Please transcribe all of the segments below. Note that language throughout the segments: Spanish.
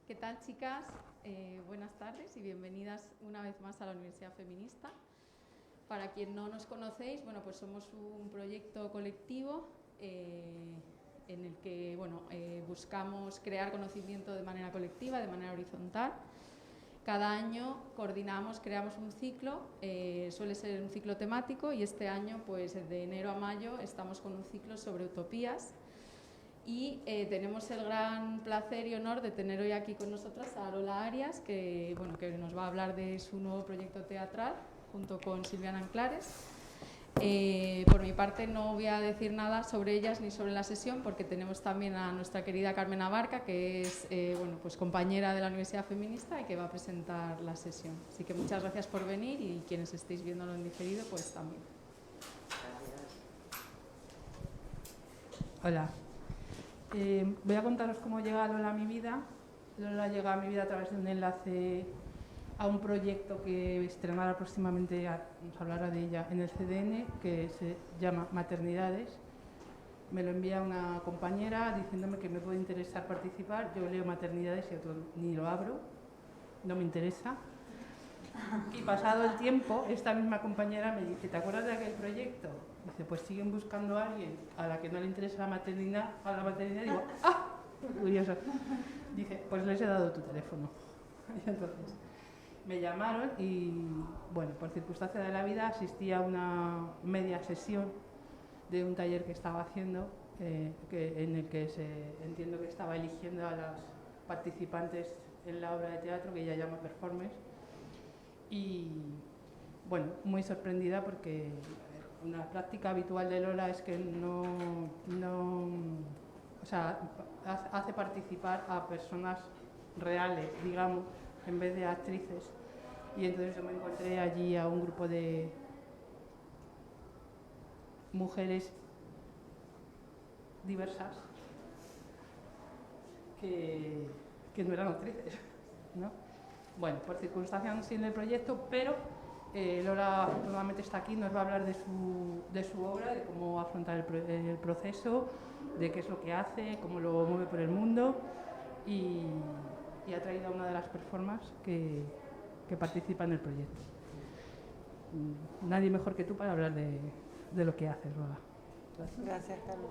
¿Qué tal, chicas? Buenas tardes y bienvenidas una vez más a la Universidad Feminista. Para quien no nos conocéis, bueno, pues somos un proyecto colectivo en el que buscamos crear conocimiento de manera colectiva, de manera horizontal. Cada año coordinamos, creamos un ciclo, suele ser un ciclo temático, y este año, pues de enero a mayo, estamos con un ciclo sobre utopías. Y tenemos el gran placer y honor de tener hoy aquí con nosotras a Lola Arias, que nos va a hablar de su nuevo proyecto teatral, junto con Silviana Anclares. Por mi parte no voy a decir nada sobre ellas ni sobre la sesión, porque tenemos también a nuestra querida Carmen Abarca, que es compañera de la Universidad Feminista y que va a presentar la sesión. Así que muchas gracias por venir, y quienes estéis viéndolo en diferido, pues también. Hola. Voy a contaros cómo llega Lola a mi vida. Lola llega a mi vida a través de un enlace a un proyecto que estrenará próximamente, nos hablará de ella, en el CDN, que se llama Maternidades. Me lo envía una compañera diciéndome que me puede interesar participar. Yo leo Maternidades y ni lo abro, no me interesa. Y pasado el tiempo, esta misma compañera me dice: ¿te acuerdas de aquel proyecto? Dice: pues siguen buscando a alguien a la que no le interesa la maternidad. Digo: ¡ah! Curioso. Dice: pues les he dado tu teléfono. Y entonces me llamaron y, bueno, por circunstancia de la vida, asistí a una media sesión de un taller que estaba haciendo, en el que entiendo que estaba eligiendo a las participantes en la obra de teatro que ella llama Performance. Y, bueno, muy sorprendida, porque una práctica habitual de Lola es que hace participar a personas reales, digamos, en vez de actrices. Y entonces yo me encontré allí a un grupo de mujeres diversas que no eran actrices, ¿no? Bueno, por circunstancias no sigue el proyecto, pero Lola afortunadamente está aquí, nos va a hablar de su obra, de cómo afrontar el proceso, de qué es lo que hace, cómo lo mueve por el mundo, y ha traído a una de las performances que participa en el proyecto. Nadie mejor que tú para hablar de lo que haces, Lola. Gracias. Gracias, Carlos.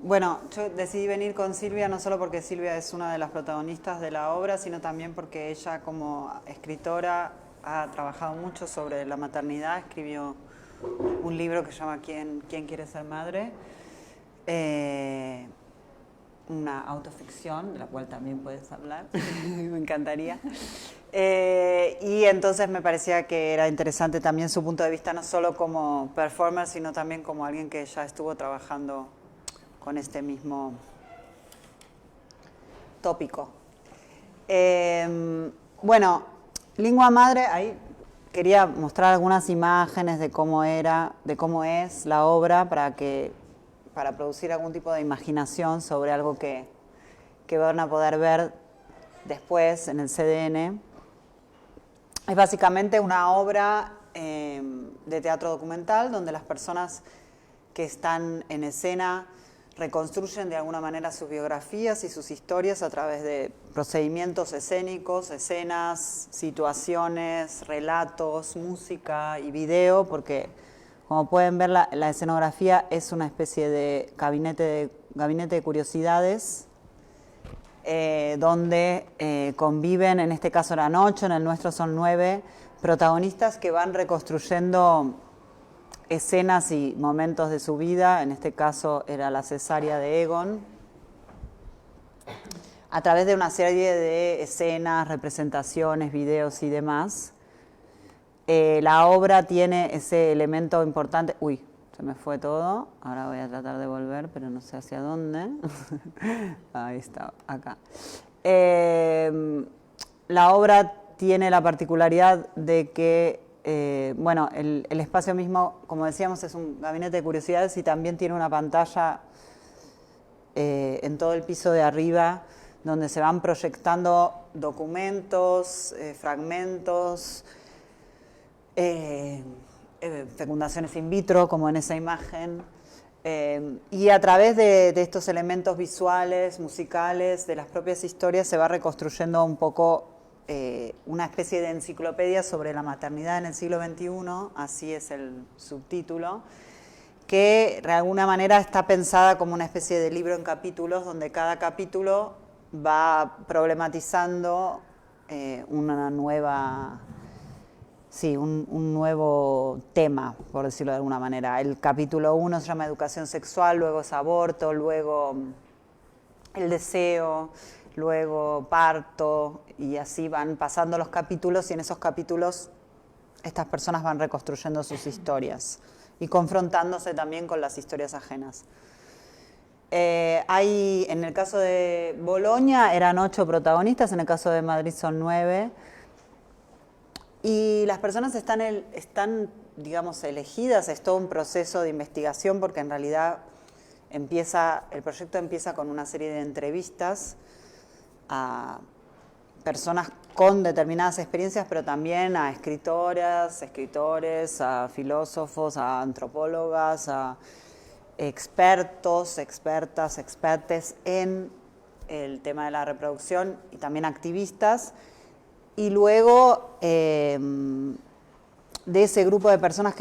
Bueno, yo decidí venir con Silvia no solo porque Silvia es una de las protagonistas de la obra, sino también porque ella, como escritora, ha trabajado mucho sobre la maternidad. Escribió un libro que se llama ¿Quién quiere ser madre? Una autoficción, de la cual también puedes hablar, me encantaría. Y entonces me parecía que era interesante también su punto de vista, no solo como performer, sino también como alguien que ya estuvo trabajando con este mismo tópico. Bueno, Lingua Madre, ahí quería mostrar algunas imágenes de cómo es la obra, para producir algún tipo de imaginación sobre algo que van a poder ver después en el CDN. Es básicamente una obra de teatro documental donde las personas que están en escena reconstruyen de alguna manera sus biografías y sus historias a través de procedimientos escénicos, escenas, situaciones, relatos, música y video, porque como pueden ver la escenografía es una especie de gabinete de curiosidades, donde conviven, en este caso eran 8, en el nuestro son 9 protagonistas que van reconstruyendo escenas y momentos de su vida. En este caso era la cesárea de Egon, a través de una serie de escenas, representaciones, videos y demás. La obra tiene ese elemento importante. Uy, se me fue todo. Ahora voy a tratar de volver, pero no sé hacia dónde. Ahí está, acá. La obra tiene la particularidad de que, el espacio mismo, como decíamos, es un gabinete de curiosidades y también tiene una pantalla en todo el piso de arriba, donde se van proyectando documentos, fragmentos, fecundaciones in vitro, como en esa imagen, Y a través de estos elementos visuales, musicales, de las propias historias, se va reconstruyendo un poco una especie de enciclopedia sobre la maternidad en el siglo XXI, así es el subtítulo, que de alguna manera está pensada como una especie de libro en capítulos, donde cada capítulo va problematizando una nueva... Sí, un nuevo tema, por decirlo de alguna manera. El capítulo 1 se llama Educación Sexual, luego es aborto, luego el deseo, luego parto, y así van pasando los capítulos, y en esos capítulos estas personas van reconstruyendo sus historias y confrontándose también con las historias ajenas. En el caso de Bolonia eran 8 protagonistas, en el caso de Madrid son 9. Y las personas están, digamos, elegidas, es todo un proceso de investigación porque en realidad el proyecto empieza con una serie de entrevistas a personas con determinadas experiencias, pero también a escritoras, escritores, a filósofos, a antropólogas, a expertos, expertas, expertes en el tema de la reproducción y también activistas. Y luego, de ese grupo de personas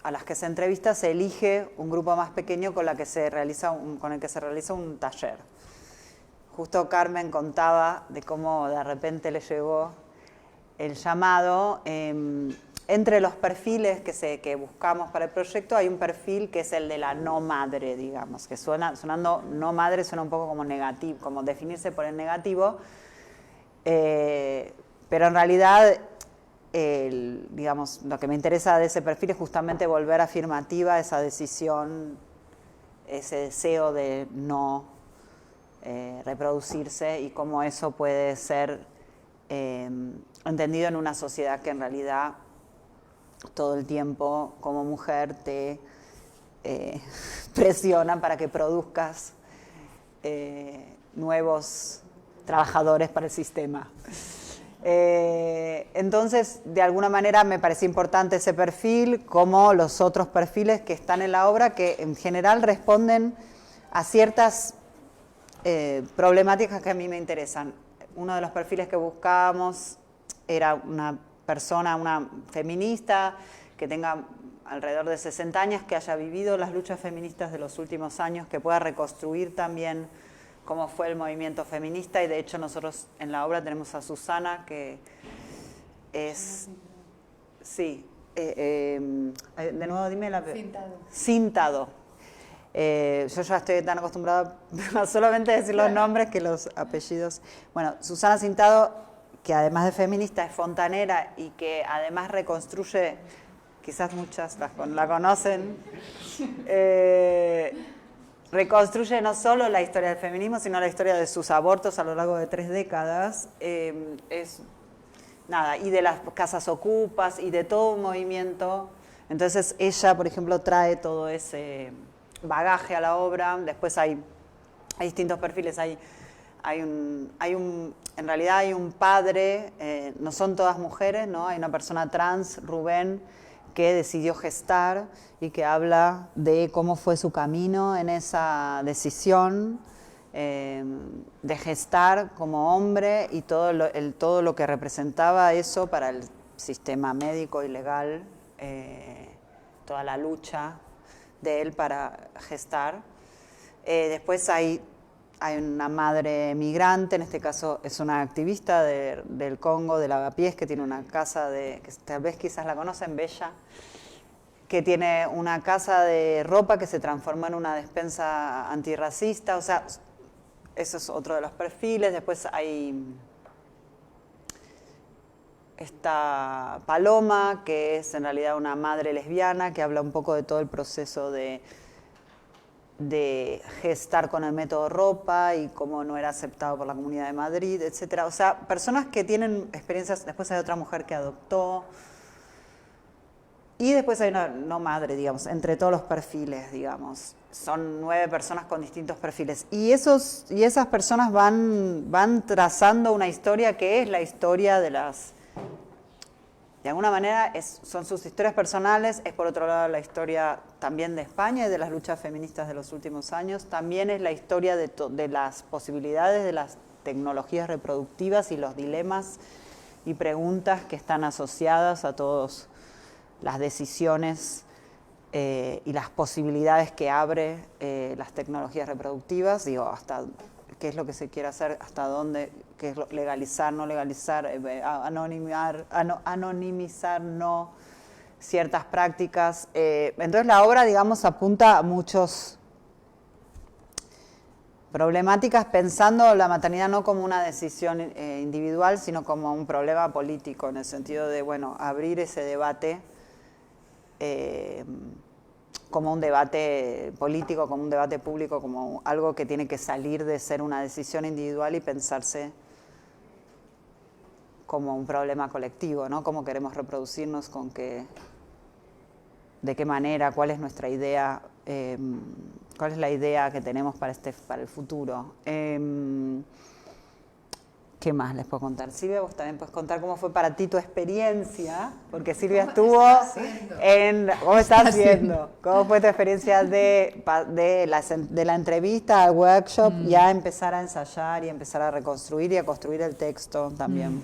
a las que se entrevista, se elige un grupo más pequeño con el que se realiza un taller. Justo Carmen contaba de cómo de repente le llegó el llamado. Entre los perfiles que buscamos para el proyecto hay un perfil que es el de la no madre, digamos, que sonando no madre suena un poco como negativo, como definirse por el negativo. Pero en realidad, digamos, lo que me interesa de ese perfil es justamente volver afirmativa esa decisión, ese deseo de no reproducirse y cómo eso puede ser entendido en una sociedad que en realidad todo el tiempo como mujer te presiona para que produzcas nuevos trabajadores para el sistema. Entonces, de alguna manera me parecía importante ese perfil, como los otros perfiles que están en la obra, que en general responden a ciertas problemáticas que a mí me interesan. Uno de los perfiles que buscábamos era una persona, una feminista, que tenga alrededor de 60 años, que haya vivido las luchas feministas de los últimos años, que pueda reconstruir también cómo fue el movimiento feminista, y de hecho nosotros en la obra tenemos a Susana, que es... Sí, de nuevo dime la... Cintado. Yo ya estoy tan acostumbrada a solamente decir los nombres que los apellidos. Bueno, Susana Cintado, que además de feminista es fontanera y que además reconstruye, quizás muchas la conocen, reconstruye no solo la historia del feminismo, sino la historia de sus abortos a lo largo de 3 décadas, y de las casas ocupas y de todo un movimiento. Entonces ella, por ejemplo, trae todo ese bagaje a la obra. Después hay distintos perfiles, en realidad hay un padre, no son todas mujeres, ¿no? Hay una persona trans, Rubén, que decidió gestar y que habla de cómo fue su camino en esa decisión de gestar como hombre y todo lo que representaba eso para el sistema médico y legal, toda la lucha de él para gestar. Después hay una madre migrante, en este caso es una activista del Congo, de Lavapiés, que tiene una casa que tal vez quizás la conocen, Bella, que tiene una casa de ropa que se transformó en una despensa antirracista. O sea, eso es otro de los perfiles. Después está Paloma, que es en realidad una madre lesbiana, que habla un poco de todo el proceso de gestar con el método ropa y cómo no era aceptado por la Comunidad de Madrid, etc. O sea, personas que tienen experiencias. Después hay otra mujer que adoptó. Y después hay una no madre, digamos, entre todos los perfiles, digamos. Son 9 personas con distintos perfiles. Y esas personas van trazando una historia que es la historia de de alguna manera son sus historias personales, es por otro lado la historia también de España y de las luchas feministas de los últimos años, también es la historia de las posibilidades de las tecnologías reproductivas y los dilemas y preguntas que están asociadas a todas las decisiones y las posibilidades que abre las tecnologías reproductivas, digo, hasta qué es lo que se quiere hacer, hasta dónde, qué es legalizar, no legalizar, anonimizar, no ciertas prácticas. Entonces la obra, digamos, apunta a muchas problemáticas pensando la maternidad no como una decisión individual, sino como un problema político, en el sentido de, bueno, abrir ese debate como un debate político, como un debate público, como algo que tiene que salir de ser una decisión individual y pensarse como un problema colectivo, ¿no? Cómo queremos reproducirnos, de qué manera, cuál es nuestra idea, cuál es la idea que tenemos para el futuro. ¿Qué más les puedo contar? Silvia, vos también puedes contar cómo fue para ti tu experiencia, porque Silvia estuvo ¿Cómo estás haciendo? ¿Cómo fue tu experiencia de la entrevista al workshop, ya empezar a ensayar y empezar a reconstruir y a construir el texto también?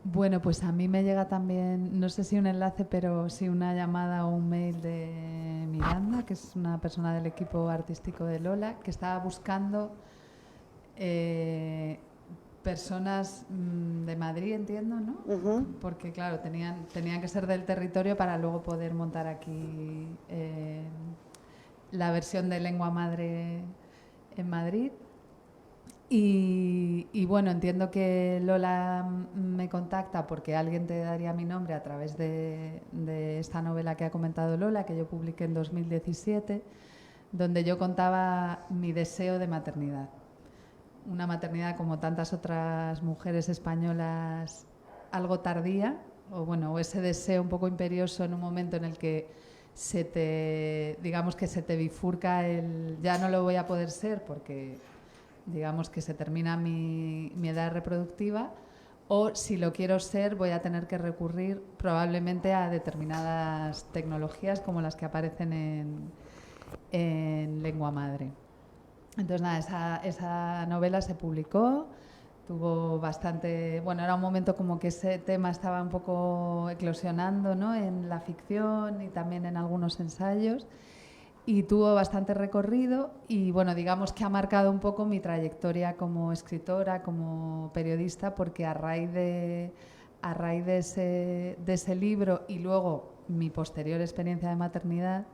Bueno, pues a mí me llega también, no sé si un enlace, pero sí una llamada o un mail de Miranda, que es una persona del equipo artístico de Lola, que estaba buscando personas de Madrid, entiendo, ¿no? Porque, claro, tenían que ser del territorio para luego poder montar aquí la versión de lengua madre en Madrid. Y bueno, entiendo que Lola me contacta porque alguien te daría mi nombre a través de esta novela que ha comentado Lola, que yo publiqué en 2017, donde yo contaba mi deseo de maternidad. Una maternidad, como tantas otras mujeres españolas, algo tardía, o ese deseo un poco imperioso en un momento en el que digamos que se te bifurca ya no lo voy a poder ser porque digamos que se termina mi edad reproductiva, o si lo quiero ser voy a tener que recurrir probablemente a determinadas tecnologías como las que aparecen en lengua madre. Entonces, nada, esa novela se publicó, tuvo bastante... Bueno, era un momento como que ese tema estaba un poco eclosionando, ¿no?, en la ficción y también en algunos ensayos, y tuvo bastante recorrido y, bueno, digamos que ha marcado un poco mi trayectoria como escritora, como periodista, porque a raíz de ese libro y luego mi posterior experiencia de maternidad,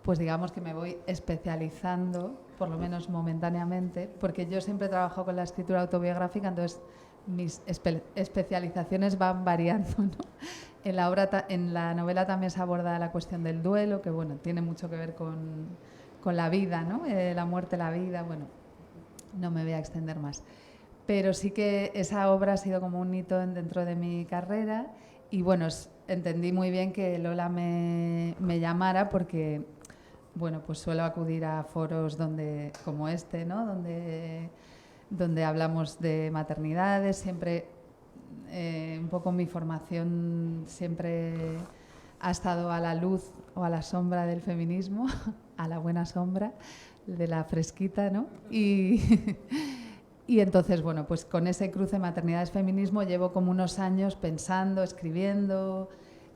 pues digamos que me voy especializando, por lo menos momentáneamente, porque yo siempre he trabajado con la escritura autobiográfica, entonces mis especializaciones van variando, ¿no? En la novela también se aborda la cuestión del duelo, que bueno, tiene mucho que ver con la vida, ¿no? La muerte, la vida, bueno, no me voy a extender más. Pero sí que esa obra ha sido como un hito dentro de mi carrera y bueno, entendí muy bien que Lola me llamara porque... Bueno, pues suelo acudir a foros como este, ¿no?, donde hablamos de maternidades. Siempre, un poco mi formación siempre ha estado a la luz o a la sombra del feminismo, a la buena sombra, de la fresquita, ¿no? Y entonces, bueno, pues con ese cruce maternidades-feminismo llevo como unos años pensando, escribiendo,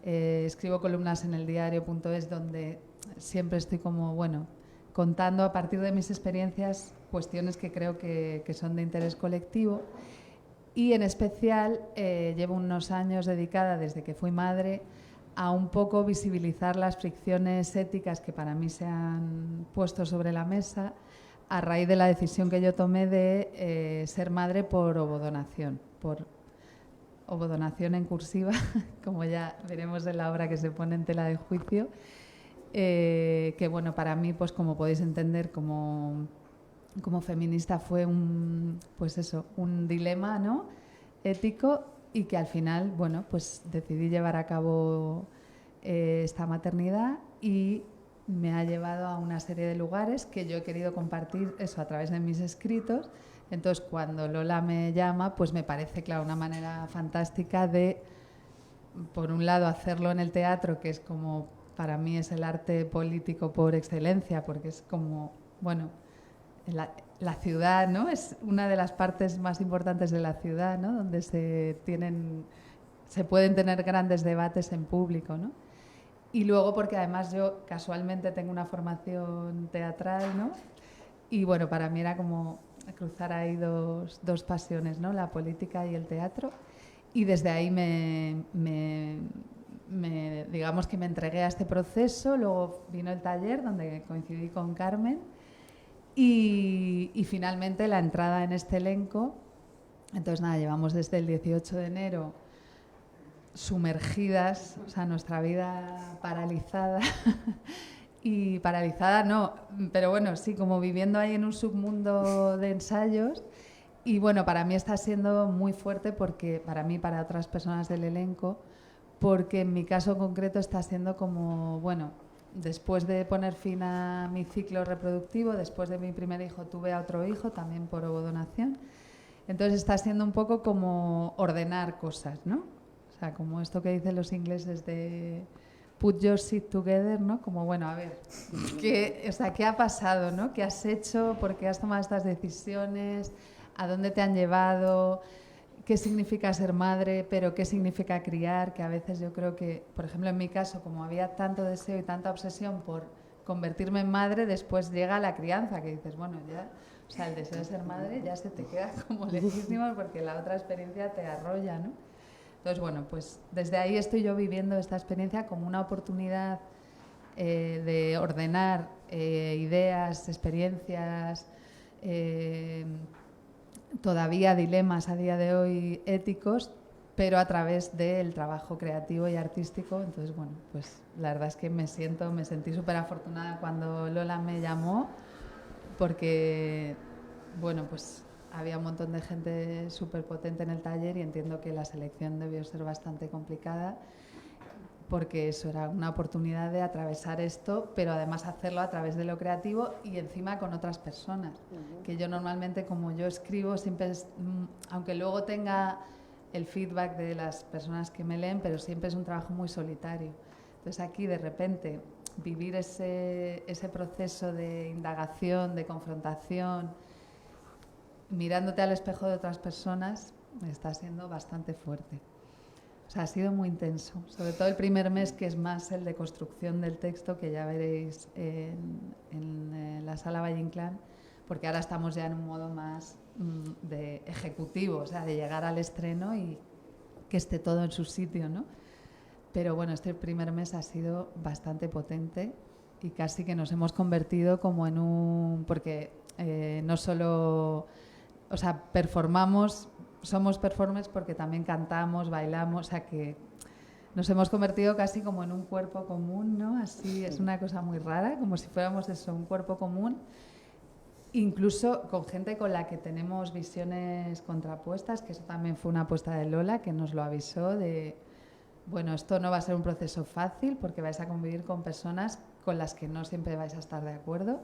escribo columnas en el diario.es donde... Siempre estoy como, bueno, contando a partir de mis experiencias cuestiones que creo que son de interés colectivo y en especial llevo unos años dedicada desde que fui madre a un poco visibilizar las fricciones éticas que para mí se han puesto sobre la mesa a raíz de la decisión que yo tomé de ser madre por ovodonación en cursiva, como ya veremos en la obra que se pone en tela de juicio. Que bueno, para mí, pues como podéis entender, como feminista fue un dilema, ¿no?, ético, y que al final, bueno, pues decidí llevar a cabo esta maternidad y me ha llevado a una serie de lugares que yo he querido compartir eso a través de mis escritos. Entonces, cuando Lola me llama, pues me parece, claro, una manera fantástica de por un lado, hacerlo en el teatro, que es como, para mí es el arte político por excelencia, porque es como, bueno, la ciudad, ¿no? Es una de las partes más importantes de la ciudad, ¿no? Donde se pueden tener grandes debates en público, ¿no? Y luego porque además yo casualmente tengo una formación teatral, ¿no? Y bueno, para mí era como cruzar ahí dos pasiones, ¿no? La política y el teatro. Y desde ahí digamos que me entregué a este proceso. Luego vino el taller donde coincidí con Carmen y finalmente la entrada en este elenco. Entonces nada, llevamos desde el 18 de enero sumergidas, o sea, nuestra vida paralizada. Y paralizada no, pero bueno, sí, como viviendo ahí en un submundo de ensayos. Y bueno, para mí está siendo muy fuerte, porque para mí, para otras personas del elenco, porque en mi caso concreto está siendo como, bueno, después de poner fin a mi ciclo reproductivo, después de mi primer hijo tuve a otro hijo, también por ovodonación. Entonces está siendo un poco como ordenar cosas, ¿no? O sea, como esto que dicen los ingleses de put your shit together, ¿no? Como, bueno, a ver, ¿qué ha pasado, ¿no? ¿Qué has hecho? ¿Por qué has tomado estas decisiones? ¿A dónde te han llevado? ¿Qué significa ser madre? ¿Pero qué significa criar? Que a veces yo creo que, por ejemplo, en mi caso, como había tanto deseo y tanta obsesión por convertirme en madre, después llega la crianza, que dices, bueno, ya, o sea, el deseo de ser madre ya se te queda como lejísimo, porque la otra experiencia te arrolla, ¿no? Entonces, bueno, pues desde ahí estoy yo viviendo esta experiencia como una oportunidad de ordenar ideas, experiencias, todavía dilemas a día de hoy éticos, pero a través del trabajo creativo y artístico. Entonces, bueno, pues la verdad es que me sentí súper afortunada cuando Lola me llamó, porque, bueno, pues había un montón de gente súper potente en el taller y entiendo que la selección debió ser bastante complicada, porque eso era una oportunidad de atravesar esto, pero además hacerlo a través de lo creativo y encima con otras personas. Que yo normalmente, como yo escribo, siempre aunque luego tenga el feedback de las personas que me leen, pero siempre es un trabajo muy solitario. Entonces aquí, de repente, vivir ese proceso de indagación, de confrontación, mirándote al espejo de otras personas, está siendo bastante fuerte. O sea, ha sido muy intenso, sobre todo el primer mes, que es más el de construcción del texto, que ya veréis en la sala Valle Inclán, porque ahora estamos ya en un modo más de ejecutivo, o sea, de llegar al estreno y que esté todo en su sitio, ¿no? Pero bueno, este primer mes ha sido bastante potente y casi que nos hemos convertido como en un... porque no solo... O sea, somos performers porque también cantamos, bailamos, o sea que nos hemos convertido casi como en un cuerpo común, ¿no? Así es una cosa muy rara, como si fuéramos eso, un cuerpo común, incluso con gente con la que tenemos visiones contrapuestas, que eso también fue una apuesta de Lola, que nos lo avisó de, bueno, esto no va a ser un proceso fácil porque vais a convivir con personas con las que no siempre vais a estar de acuerdo.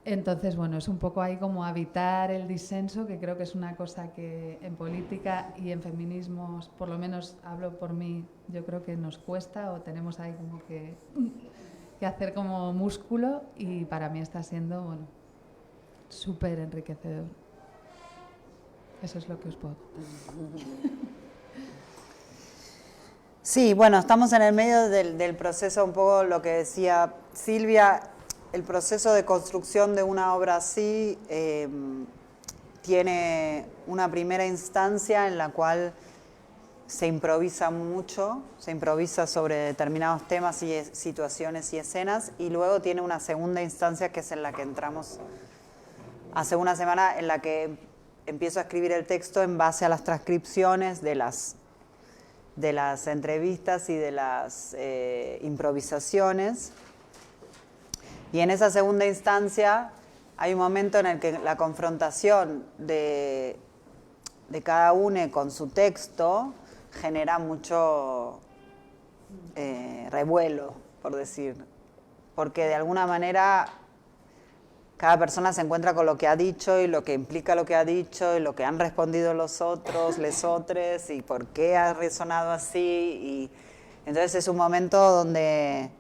Entonces, bueno, es un poco ahí como habitar el disenso, que creo que es una cosa que en política y en feminismos, por lo menos hablo por mí, yo creo que nos cuesta, o tenemos ahí como que hacer como músculo, y para mí está siendo, bueno, súper enriquecedor. Eso es lo que os puedo contar. Sí, bueno, estamos en el medio del proceso, un poco lo que decía Silvia. El proceso de construcción de una obra así tiene una primera instancia en la cual se improvisa mucho, se improvisa sobre determinados temas y situaciones y escenas, y luego tiene una segunda instancia que es en la que entramos hace una semana, en la que empiezo a escribir el texto en base a las transcripciones de las entrevistas y de las improvisaciones. Y en esa segunda instancia hay un momento en el que la confrontación de cada uno con su texto genera mucho revuelo, por decir. Porque de alguna manera cada persona se encuentra con lo que ha dicho y lo que implica lo que ha dicho y lo que han respondido los otros, lesotres, y por qué ha resonado así. Y entonces es un momento donde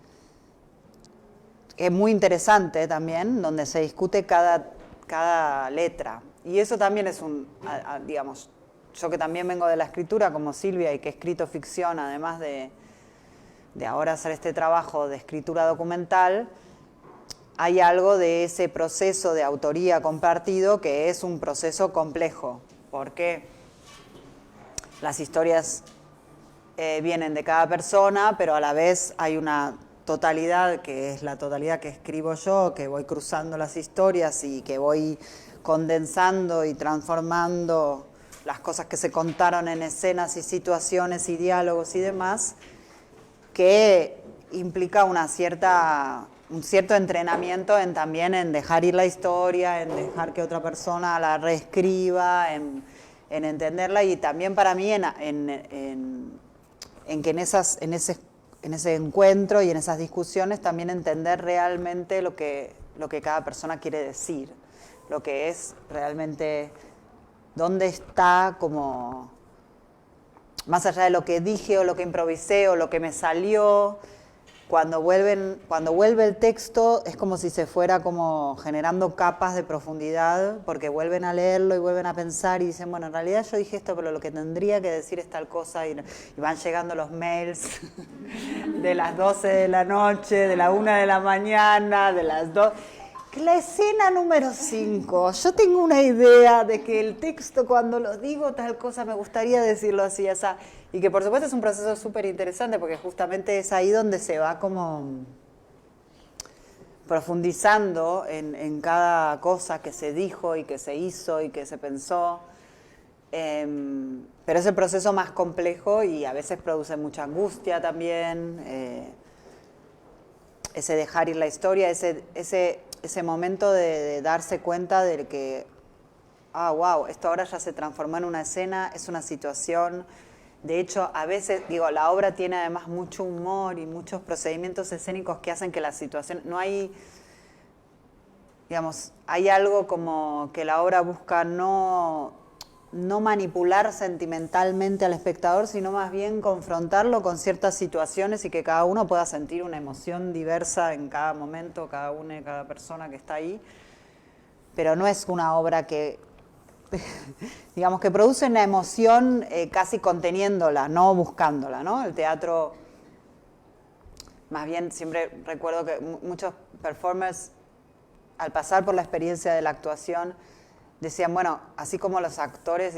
es muy interesante también, donde se discute cada letra. Y eso también es digamos, yo que también vengo de la escritura como Silvia y que he escrito ficción, además de ahora hacer este trabajo de escritura documental, hay algo de ese proceso de autoría compartido que es un proceso complejo, porque las historias vienen de cada persona, pero a la vez hay una totalidad, que es la totalidad que escribo yo, que voy cruzando las historias y que voy condensando y transformando las cosas que se contaron en escenas y situaciones y diálogos y demás, que implica un cierto entrenamiento también en dejar ir la historia, en dejar que otra persona la reescriba, en entenderla, y también para mí en que en ese encuentro y en esas discusiones también entender realmente lo que cada persona quiere decir, lo que es realmente, dónde está como, más allá de lo que dije o lo que improvisé o lo que me salió. Cuando vuelve el texto es como si se fuera como generando capas de profundidad, porque vuelven a leerlo y vuelven a pensar y dicen, bueno, en realidad yo dije esto, pero lo que tendría que decir es tal cosa, y van llegando los mails de las 12 de la noche, de la 1 de la mañana, de las 2... La escena número 5, yo tengo una idea de que el texto, cuando lo digo tal cosa, me gustaría decirlo así, esa, y que por supuesto es un proceso súper interesante, porque justamente es ahí donde se va como profundizando en cada cosa que se dijo y que se hizo y que se pensó, pero es el proceso más complejo y a veces produce mucha angustia también, ese dejar ir la historia, ese momento de darse cuenta de que, wow, esto ahora ya se transformó en una escena, es una situación. De hecho, a veces, la obra tiene además mucho humor y muchos procedimientos escénicos que hacen que la situación, no hay, hay algo como que la obra busca no manipular sentimentalmente al espectador, sino más bien confrontarlo con ciertas situaciones y que cada uno pueda sentir una emoción diversa en cada momento, cada persona que está ahí. Pero no es una obra que, que produce una emoción casi conteniéndola, no buscándola, ¿no? El teatro, más bien, siempre recuerdo que muchos performers, al pasar por la experiencia de la actuación, decían, bueno, así como los actores,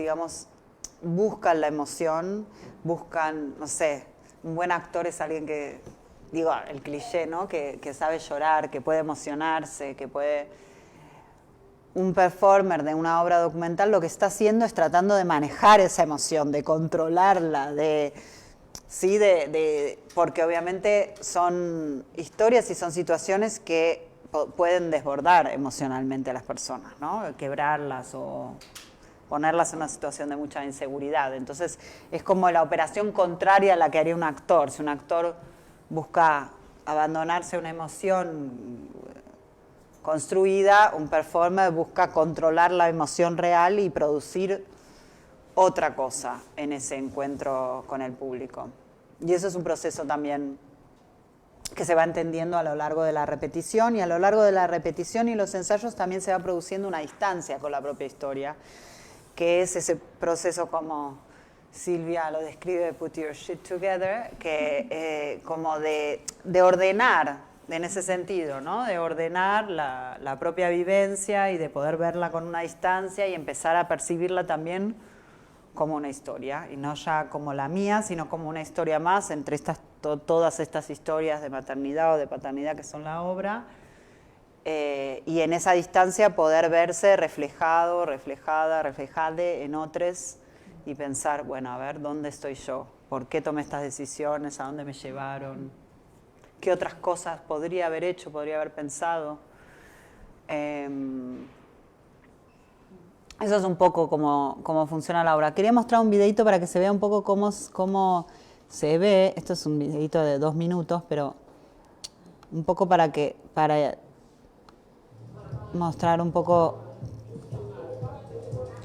buscan la emoción, buscan, no sé, un buen actor es alguien que, el cliché, ¿no? Que sabe llorar, que puede emocionarse, que puede... Un performer de una obra documental lo que está haciendo es tratando de manejar esa emoción, de controlarla, porque obviamente son historias y son situaciones que pueden desbordar emocionalmente a las personas, ¿no? Quebrarlas o ponerlas en una situación de mucha inseguridad. Entonces es como la operación contraria a la que haría un actor. Si un actor busca abandonarse a una emoción construida, un performer busca controlar la emoción real y producir otra cosa en ese encuentro con el público. Y eso es un proceso también que se va entendiendo a lo largo de la repetición, y a lo largo de la repetición y los ensayos también se va produciendo una distancia con la propia historia, que es ese proceso, como Silvia lo describe, put your shit together, que como de ordenar, en ese sentido, ¿no? De ordenar la propia vivencia y de poder verla con una distancia y empezar a percibirla también como una historia, y no ya como la mía, sino como una historia más entre todas estas historias de maternidad o de paternidad que son la obra, y en esa distancia poder verse reflejado, reflejada en otros y pensar, bueno, a ver, ¿dónde estoy yo? ¿Por qué tomé estas decisiones? ¿A dónde me llevaron? ¿Qué otras cosas podría haber hecho, podría haber pensado? Eso es un poco cómo funciona la obra. Quería mostrar un videito para que se vea un poco cómo se ve. Esto es un videito de 2 minutos, pero un poco para mostrar un poco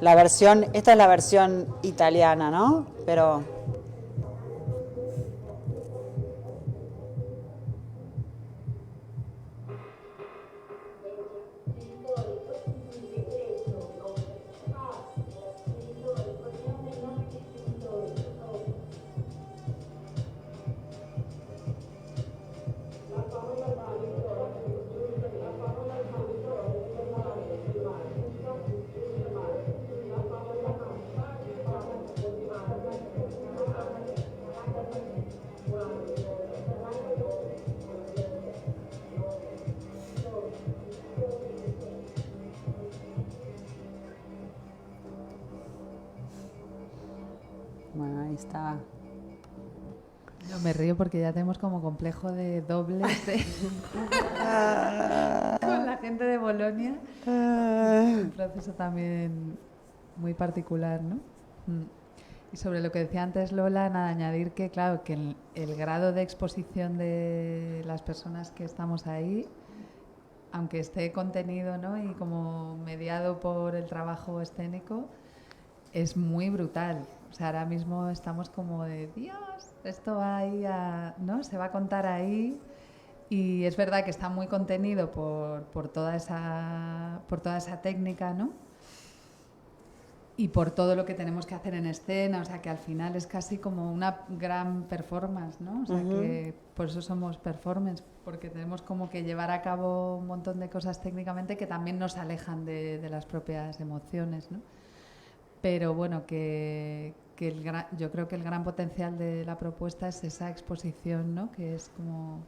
la versión, esta es la versión italiana, ¿no? Pero bueno, ahí está. No, me río porque ya tenemos como complejo de dobles con la gente de Bolonia. Un proceso también muy particular, ¿no? Y sobre lo que decía antes Lola, nada, añadir que, claro, que el grado de exposición de las personas que estamos ahí, aunque esté contenido, ¿no?, y como mediado por el trabajo escénico, es muy brutal. O sea, ahora mismo estamos como de, Dios, esto va ahí ¿no? Se va a contar ahí. Y es verdad que está muy contenido por toda esa técnica, ¿no? Y por todo lo que tenemos que hacer en escena, o sea, que al final es casi como una gran performance, ¿no? O sea, que por eso somos performance, porque tenemos como que llevar a cabo un montón de cosas técnicamente que también nos alejan de las propias emociones, ¿no? Pero bueno, yo creo que el gran potencial de la propuesta es esa exposición, ¿no? Que es como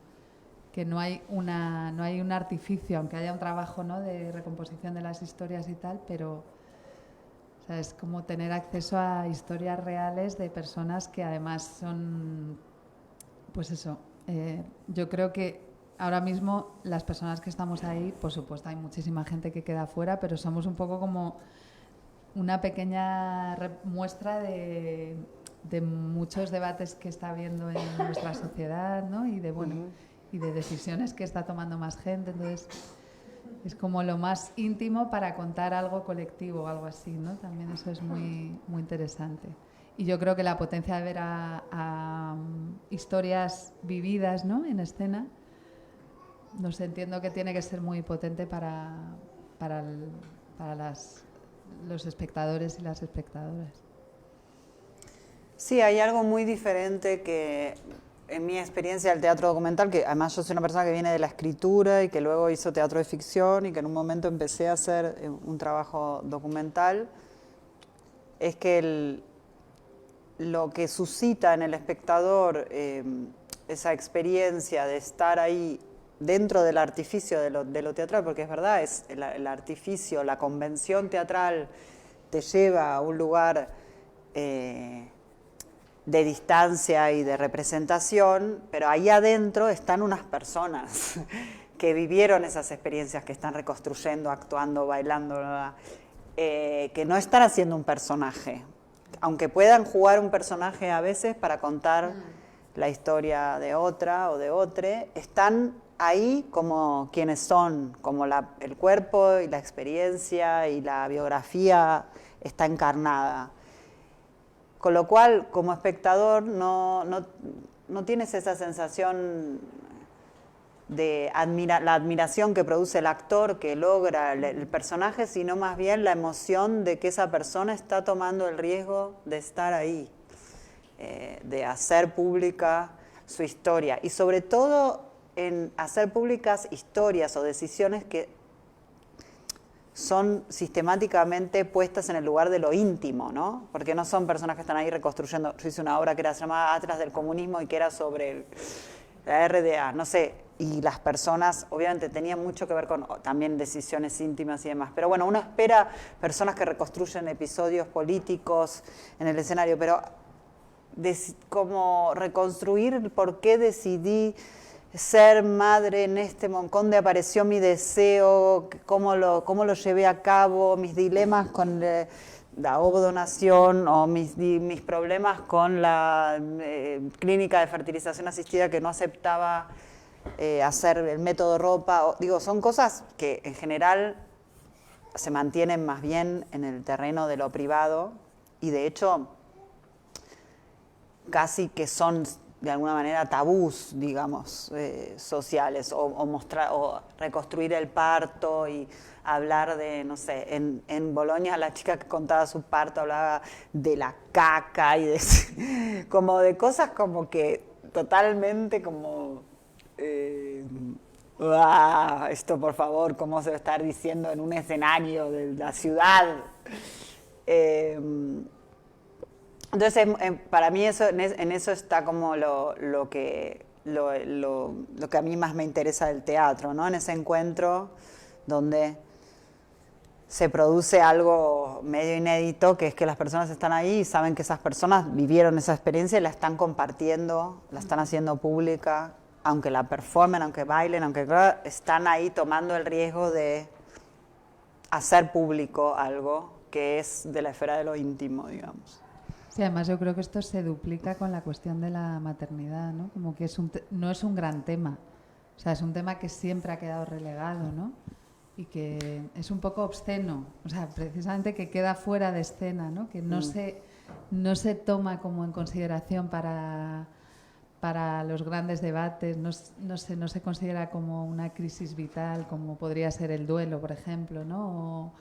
que no hay un artificio, aunque haya un trabajo, ¿no?, de recomposición de las historias y tal, pero o sea, es como tener acceso a historias reales de personas que además son, pues eso, yo creo que ahora mismo las personas que estamos ahí, por supuesto hay muchísima gente que queda fuera, pero somos un poco como una pequeña muestra de muchos debates que está habiendo en nuestra sociedad, ¿no? Y de decisiones que está tomando más gente. Entonces, es como lo más íntimo para contar algo colectivo o algo así, ¿no? También eso es muy, muy interesante. Y yo creo que la potencia de ver a historias vividas, ¿no?, en escena, no sé, entiendo que tiene que ser muy potente para los espectadores y las espectadoras. Sí, hay algo muy diferente que en mi experiencia del teatro documental, que además yo soy una persona que viene de la escritura y que luego hizo teatro de ficción y que en un momento empecé a hacer un trabajo documental, es que lo que suscita en el espectador esa experiencia de estar ahí dentro del artificio de lo teatral, porque es verdad, es el artificio, la convención teatral te lleva a un lugar de distancia y de representación, pero ahí adentro están unas personas que vivieron esas experiencias, que están reconstruyendo, actuando, bailando, que no están haciendo un personaje, aunque puedan jugar un personaje a veces para contar la historia de otra o de otro, están ahí como quienes son, como el cuerpo y la experiencia y la biografía está encarnada. Con lo cual, como espectador, no tienes esa sensación de la admiración que produce el actor que logra el personaje, sino más bien la emoción de que esa persona está tomando el riesgo de estar ahí, de hacer pública su historia. Y sobre todo en hacer públicas historias o decisiones que son sistemáticamente puestas en el lugar de lo íntimo, ¿no? Porque no son personas que están ahí reconstruyendo. Yo hice una obra que era llamada Atlas del Comunismo y que era sobre la RDA, no sé, y las personas obviamente tenían mucho que ver con también decisiones íntimas y demás, pero bueno, uno espera personas que reconstruyen episodios políticos en el escenario, pero como reconstruir el por qué decidí ser madre en este momento, dónde apareció mi deseo, cómo lo llevé a cabo, mis dilemas con la ovodonación o mis problemas con la clínica de fertilización asistida que no aceptaba hacer el método ropa. Digo, son cosas que en general se mantienen más bien en el terreno de lo privado y de hecho casi que son de alguna manera tabús, digamos, sociales, o reconstruir el parto y hablar de, no sé, en Bolonia la chica que contaba su parto hablaba de la caca y de, como de cosas como que totalmente como, esto por favor, ¿cómo se va a estar diciendo en un escenario de la ciudad? Entonces, para mí eso, en eso está como lo que a mí más me interesa del teatro, ¿no? En ese encuentro donde se produce algo medio inédito, que es que las personas están ahí y saben que esas personas vivieron esa experiencia y la están compartiendo, la están haciendo pública, aunque la performen, aunque bailen, aunque están ahí tomando el riesgo de hacer público algo que es de la esfera de lo íntimo, digamos. Sí, además yo creo que esto se duplica con la cuestión de la maternidad, ¿no? Como que no es un gran tema, o sea, es un tema que siempre ha quedado relegado, ¿no? Y que es un poco obsceno, o sea, precisamente que queda fuera de escena, ¿no? Que no se toma como en consideración para los grandes debates, no se considera como una crisis vital, como podría ser el duelo, por ejemplo, ¿no?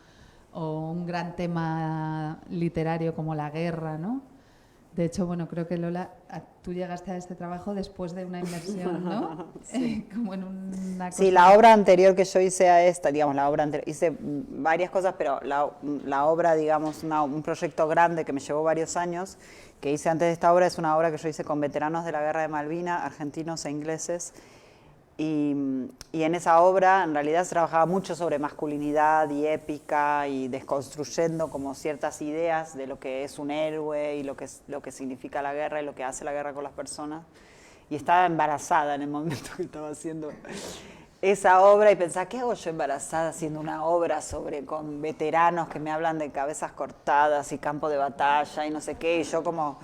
O un gran tema literario como la guerra, ¿no? De hecho, bueno, creo que Lola, tú llegaste a este trabajo después de una inmersión, ¿no? Sí. Como en una cosa... Sí, la obra anterior que yo hice a esta, digamos, la obra anterior, hice varias cosas, pero la obra, digamos, un proyecto grande que me llevó varios años, que hice antes de esta obra, es una obra que yo hice con veteranos de la Guerra de Malvinas, argentinos e ingleses, y en esa obra en realidad se trabajaba mucho sobre masculinidad y épica y desconstruyendo como ciertas ideas de lo que es un héroe y lo que significa la guerra y lo que hace la guerra con las personas. Y estaba embarazada en el momento que estaba haciendo esa obra y pensaba, ¿qué hago yo embarazada haciendo una obra con veteranos que me hablan de cabezas cortadas y campo de batalla y no sé qué? Y yo como...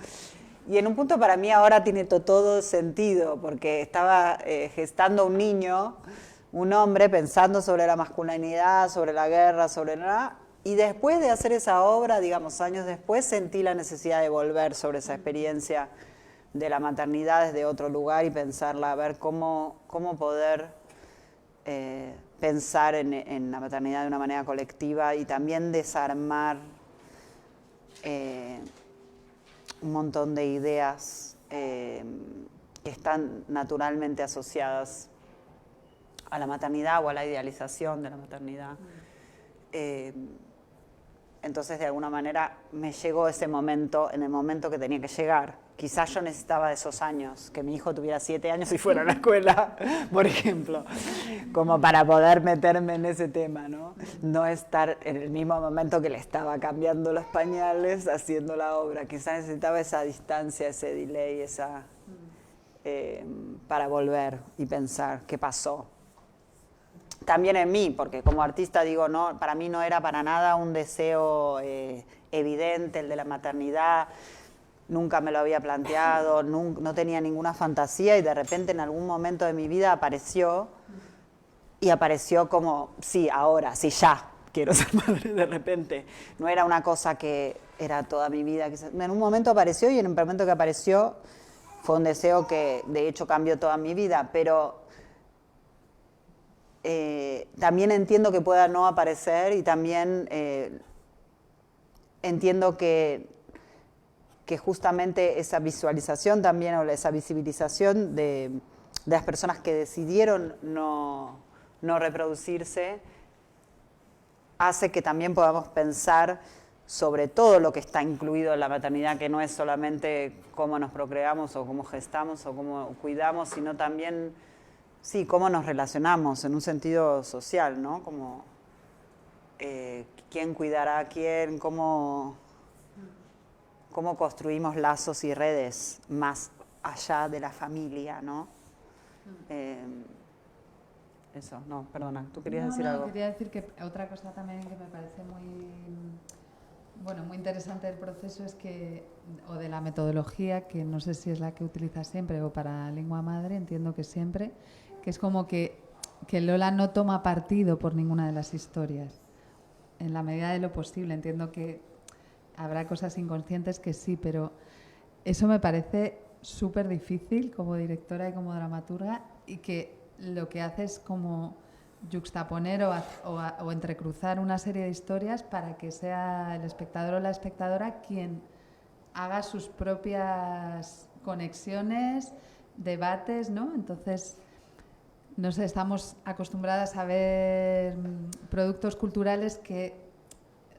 Y en un punto para mí ahora tiene todo sentido, porque estaba gestando un niño, un hombre, pensando sobre la masculinidad, sobre la guerra, sobre nada. Y después de hacer esa obra, digamos, años después, sentí la necesidad de volver sobre esa experiencia de la maternidad desde otro lugar y pensarla, a ver cómo poder pensar en la maternidad de una manera colectiva y también desarmar un montón de ideas que están naturalmente asociadas a la maternidad o a la idealización de la maternidad. Entonces, de alguna manera, me llegó ese momento, en el momento que tenía que llegar. Quizás yo necesitaba esos años, que mi hijo tuviera 7 años y fuera a la escuela, por ejemplo, como para poder meterme en ese tema, ¿no? No estar en el mismo momento que le estaba cambiando los pañales, haciendo la obra. Quizás necesitaba esa distancia, ese delay, para volver y pensar qué pasó. También en mí, porque como artista digo, no, para mí no era para nada un deseo evidente el de la maternidad, nunca me lo había planteado, no tenía ninguna fantasía y de repente en algún momento de mi vida apareció y apareció como, sí, ahora, sí, ya, quiero ser madre de repente. No era una cosa que era toda mi vida. En un momento apareció y en un momento que apareció fue un deseo que de hecho cambió toda mi vida, pero... también entiendo que pueda no aparecer y también entiendo que justamente esa visualización también o esa visibilización de las personas que decidieron no reproducirse hace que también podamos pensar sobre todo lo que está incluido en la maternidad, que no es solamente cómo nos procreamos o cómo gestamos o cómo cuidamos, sino también... Sí, cómo nos relacionamos en un sentido social, ¿no? Como quién cuidará a quién, cómo construimos lazos y redes más allá de la familia, ¿no? Eso, no, perdona, ¿tú querías decir algo? Quería decir que otra cosa también que me parece muy interesante del proceso es que, o de la metodología, que no sé si es la que utilizas siempre o para lengua madre, entiendo que siempre, que es como que Lola no toma partido por ninguna de las historias. en la medida de lo posible. Entiendo que habrá cosas inconscientes que sí, pero eso me parece súper difícil como directora y como dramaturga, y que lo que hace es como yuxtaponer o entrecruzar una serie de historias para que sea el espectador o la espectadora quien haga sus propias conexiones, debates, ¿no? Entonces, no sé, estamos acostumbradas a ver productos culturales que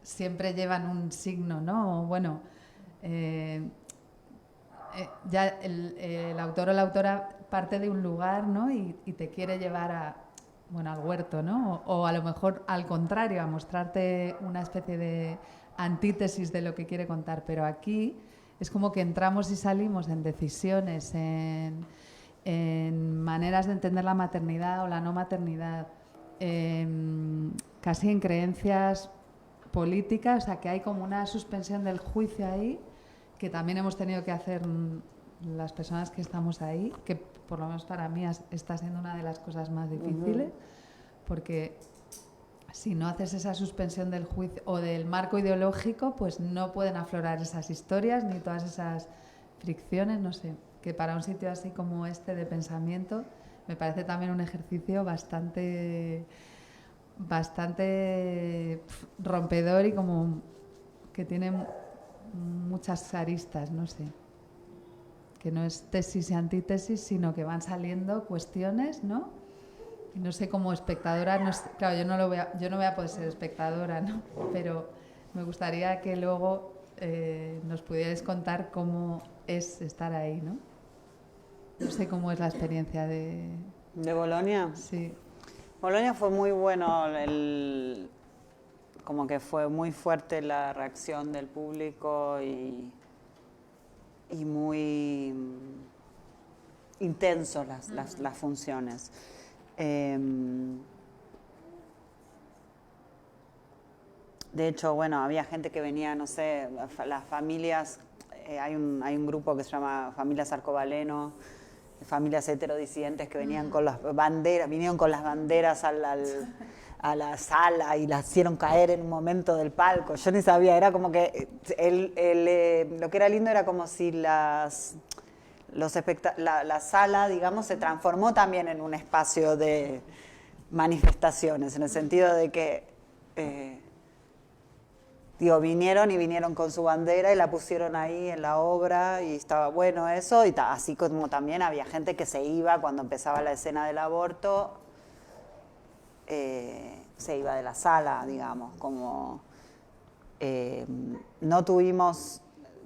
siempre llevan un signo, ¿no? Bueno, ya el autor o la autora parte de un lugar, ¿no? Y te quiere llevar al huerto, ¿no? O a lo mejor al contrario, a mostrarte una especie de antítesis de lo que quiere contar. Pero aquí es como que entramos y salimos en decisiones, en maneras de entender la maternidad o la no maternidad, casi en creencias políticas, o sea, que hay como una suspensión del juicio ahí, que también hemos tenido que hacer las personas que estamos ahí, que por lo menos para mí está siendo una de las cosas más difíciles, porque si no haces esa suspensión del juicio o del marco ideológico, pues no pueden aflorar esas historias ni todas esas fricciones, no sé, que para un sitio así como este de pensamiento me parece también un ejercicio bastante rompedor y como que tiene muchas aristas, no sé, que no es tesis y antítesis, sino que van saliendo cuestiones, ¿no? Y no sé, como espectadora, claro, yo no voy a poder ser espectadora, ¿no? Pero me gustaría que luego nos pudierais contar cómo es estar ahí, ¿no? No sé cómo es la experiencia de... ¿De Bolonia? Sí. Bolonia fue muy bueno, como que fue muy fuerte la reacción del público y muy intenso las funciones. De hecho, bueno, había gente que venía, no sé, las familias, hay un grupo que se llama Familias Arcobaleno, familias heterodisidentes que venían con las banderas, vinieron con las banderas a la sala y las hicieron caer en un momento del palco. Yo ni sabía, era como que lo que era lindo era como si la sala, digamos, se transformó también en un espacio de manifestaciones, en el sentido de que vinieron con su bandera y la pusieron ahí en la obra y estaba bueno eso, y así como también había gente que se iba cuando empezaba la escena del aborto, se iba de la sala, digamos, como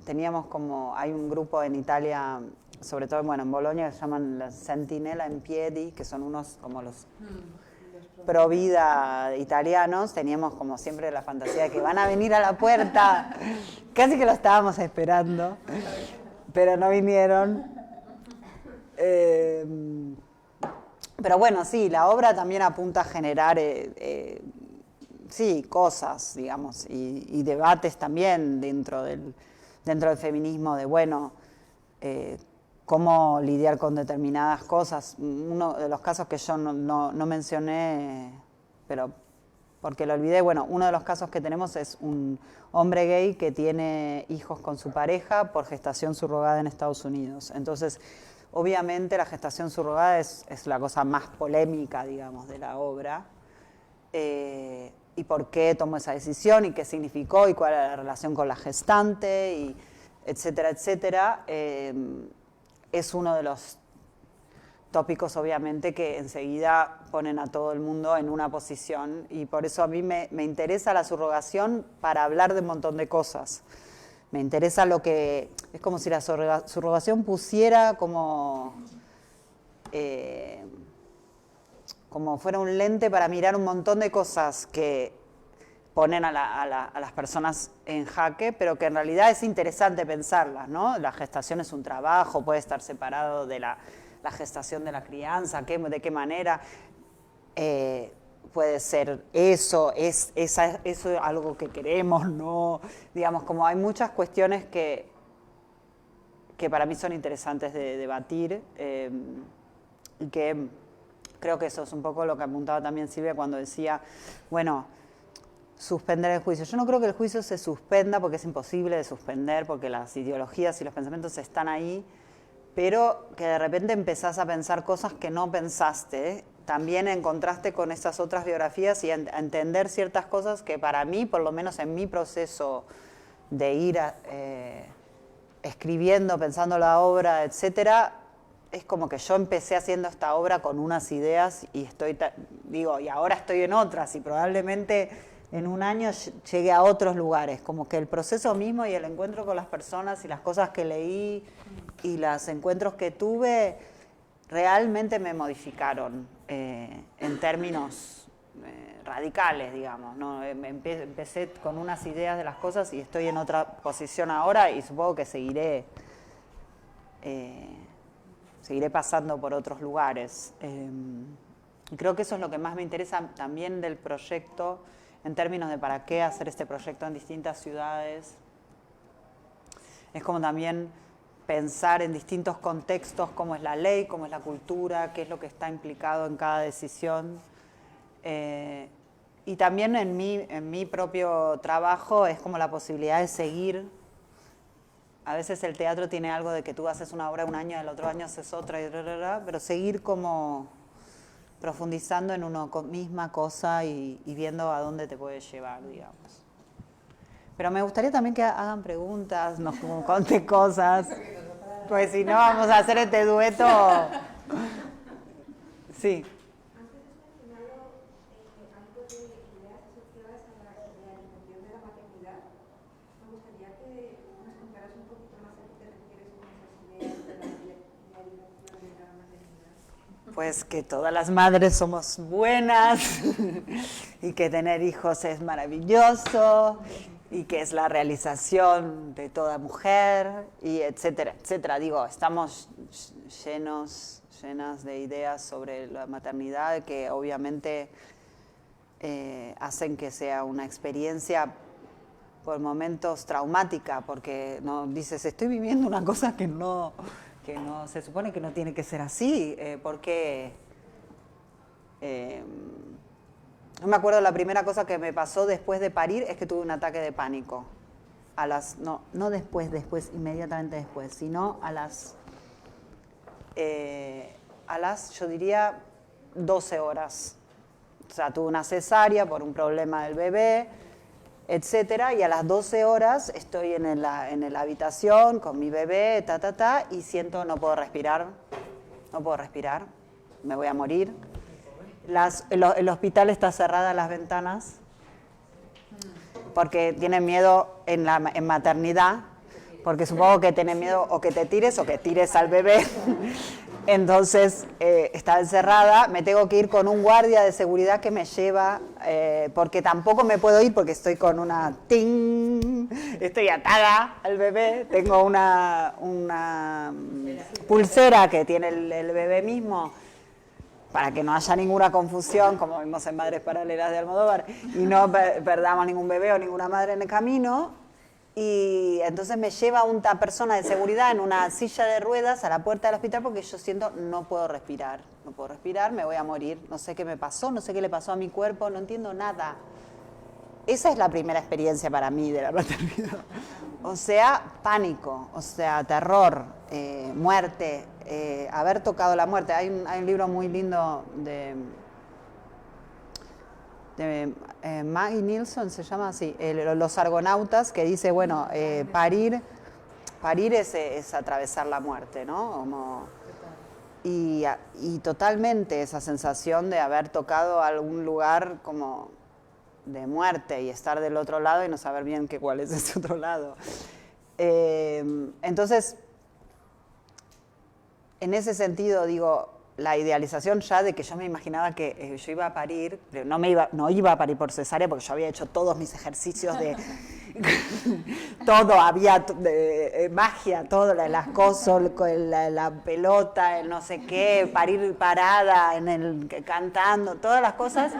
teníamos como, hay un grupo en Italia, sobre todo, bueno, en Bolonia, que se llaman la Sentinella in Piedi, que son unos como los pro vida italianos. Teníamos como siempre la fantasía de que van a venir a la puerta, casi que lo estábamos esperando, pero no vinieron. Pero bueno, sí, la obra también apunta a generar sí, cosas, digamos, y debates también dentro del feminismo, de bueno, cómo lidiar con determinadas cosas. Uno de los casos que yo no mencioné, pero porque lo olvidé, bueno, uno de los casos que tenemos es un hombre gay que tiene hijos con su pareja por gestación subrogada en Estados Unidos. Entonces, obviamente la gestación subrogada es la cosa más polémica, digamos, de la obra. Y por qué tomó esa decisión y qué significó y cuál era la relación con la gestante, y etcétera, etcétera. Es uno de los tópicos, obviamente, que enseguida ponen a todo el mundo en una posición, y por eso a mí me interesa la subrogación para hablar de un montón de cosas. Me interesa lo que... Es como si la subrogación pusiera como fuera un lente para mirar un montón de cosas que ponen a las personas en jaque, pero que en realidad es interesante pensarlas, ¿no? La gestación es un trabajo, puede estar separado de la gestación de la crianza, de qué manera puede ser eso, eso algo que queremos, ¿no? Digamos, como hay muchas cuestiones que para mí son interesantes de debatir, y que creo que eso es un poco lo que apuntaba también Silvia cuando decía, bueno, suspender el juicio. Yo no creo que el juicio se suspenda porque es imposible de suspender, porque las ideologías y los pensamientos están ahí, pero que de repente empezás a pensar cosas que no pensaste, también en contraste con estas otras biografías y a entender ciertas cosas que para mí, por lo menos en mi proceso de ir escribiendo, pensando la obra, etcétera, es como que yo empecé haciendo esta obra con unas ideas y y ahora estoy en otras y probablemente en un año llegue a otros lugares, como que el proceso mismo y el encuentro con las personas y las cosas que leí y los encuentros que tuve realmente me modificaron en términos radicales, digamos, ¿no? Empecé con unas ideas de las cosas y estoy en otra posición ahora y supongo que seguiré pasando por otros lugares. Y creo que eso es lo que más me interesa también del proyecto, en términos de para qué hacer este proyecto en distintas ciudades. Es como también pensar en distintos contextos, cómo es la ley, cómo es la cultura, qué es lo que está implicado en cada decisión. Y también en mi propio trabajo es como la posibilidad de seguir. A veces el teatro tiene algo de que tú haces una obra un año, el otro año haces otra, pero seguir como profundizando en una misma cosa y viendo a dónde te puede llevar, digamos. Pero me gustaría también que hagan preguntas, nos conten cosas, pues si no vamos a hacer este dueto. Sí. Pues que todas las madres somos buenas y que tener hijos es maravilloso y que es la realización de toda mujer y etcétera, etcétera. Digo, estamos llenas de ideas sobre la maternidad que obviamente hacen que sea una experiencia por momentos traumática, porque no dices, estoy viviendo una cosa que no se supone que no tiene que ser así, porque no me acuerdo, la primera cosa que me pasó después de parir es que tuve un ataque de pánico. No después, inmediatamente después, sino a las, yo diría, 12 horas. O sea, tuve una cesárea por un problema del bebé, etcétera, y a las 12 horas estoy en la habitación con mi bebé, y siento no puedo respirar, me voy a morir. El hospital está cerrada las ventanas porque tienen miedo en maternidad, porque supongo que tienen miedo o que te tires o que tires al bebé. Entonces, está encerrada, me tengo que ir con un guardia de seguridad que me lleva, porque tampoco me puedo ir porque estoy con una estoy atada al bebé, tengo una pulsera que tiene el bebé mismo, para que no haya ninguna confusión, como vimos en Madres Paralelas de Almodóvar, y no perdamos ningún bebé o ninguna madre en el camino. Y entonces me lleva una persona de seguridad en una silla de ruedas a la puerta del hospital porque yo siento no puedo respirar, me voy a morir, no sé qué me pasó, no sé qué le pasó a mi cuerpo, no entiendo nada. Esa es la primera experiencia para mí de la maternidad. O sea, pánico, o sea, terror, muerte, haber tocado la muerte. Hay un libro muy lindo de Maggie Nilsson, se llama así, Los Argonautas, que dice, bueno, parir es atravesar la muerte, ¿no? Y totalmente esa sensación de haber tocado algún lugar como de muerte y estar del otro lado y no saber bien cuál es ese otro lado. Entonces, en ese sentido, digo, la idealización ya de que yo me imaginaba que yo iba a parir, pero no iba a parir por cesárea porque yo había hecho todos mis ejercicios de todo, había magia, todo, el acoso, la pelota, el no sé qué, parir parada, cantando, todas las cosas.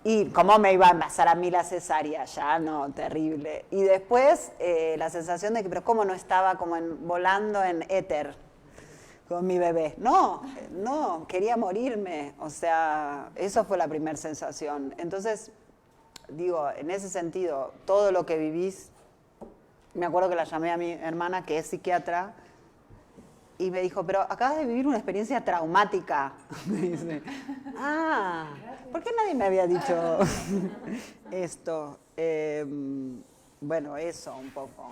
Y cómo me iba a pasar a mí la cesárea, ya no, terrible. Y después la sensación de que, pero cómo no estaba como volando en éter con mi bebé. No, quería morirme. O sea, eso fue la primera sensación. Entonces, digo, en ese sentido, todo lo que vivís, me acuerdo que la llamé a mi hermana, que es psiquiatra, y me dijo, pero acabas de vivir una experiencia traumática. Me dice, ¿por qué nadie me había dicho esto? Bueno, eso un poco.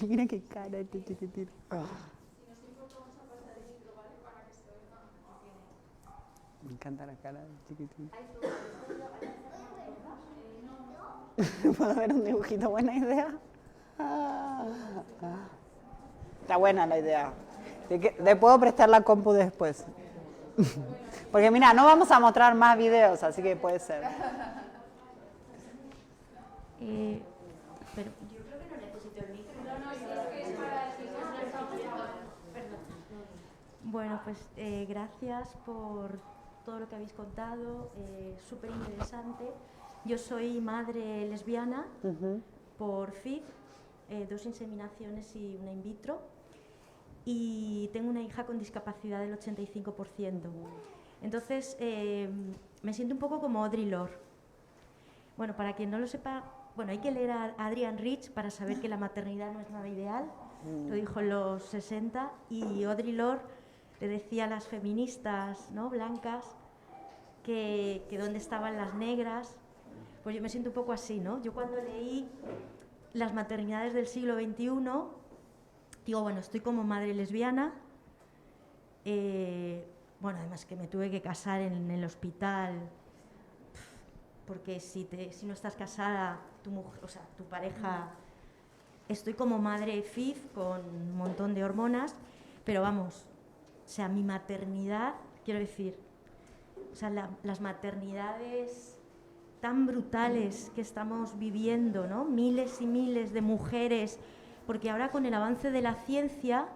Mira qué cara este chiquitito. Me encanta la cara del chiquitito. ¿Puedo ver un dibujito? Buena idea. Está buena la idea. ¿Le puedo prestar la compu después? Porque mira, no vamos a mostrar más videos, así que puede ser. Pero yo creo que no necesito el micro. Bueno, pues gracias por todo lo que habéis contado, súper interesante. Yo soy madre lesbiana por FIV, 2 inseminaciones y una in vitro, y tengo una hija con discapacidad del 85%. Entonces, me siento un poco como Audre Lorde. Bueno, para quien no lo sepa, bueno, hay que leer a Adrienne Rich para saber que la maternidad no es nada ideal, lo dijo en los 60, y Audre Lorde le decía a las feministas, ¿no?, blancas, que dónde estaban las negras. Pues yo me siento un poco así, ¿no? Yo cuando leí las maternidades del siglo XXI, digo, bueno, estoy como madre lesbiana, bueno, además que me tuve que casar en el hospital, porque si no estás casada, tu mujer, o sea, tu pareja, estoy como madre FIV con un montón de hormonas, pero vamos, o sea, mi maternidad, quiero decir, o sea, las maternidades tan brutales que estamos viviendo, ¿no? Miles y miles de mujeres, porque ahora con el avance de la ciencia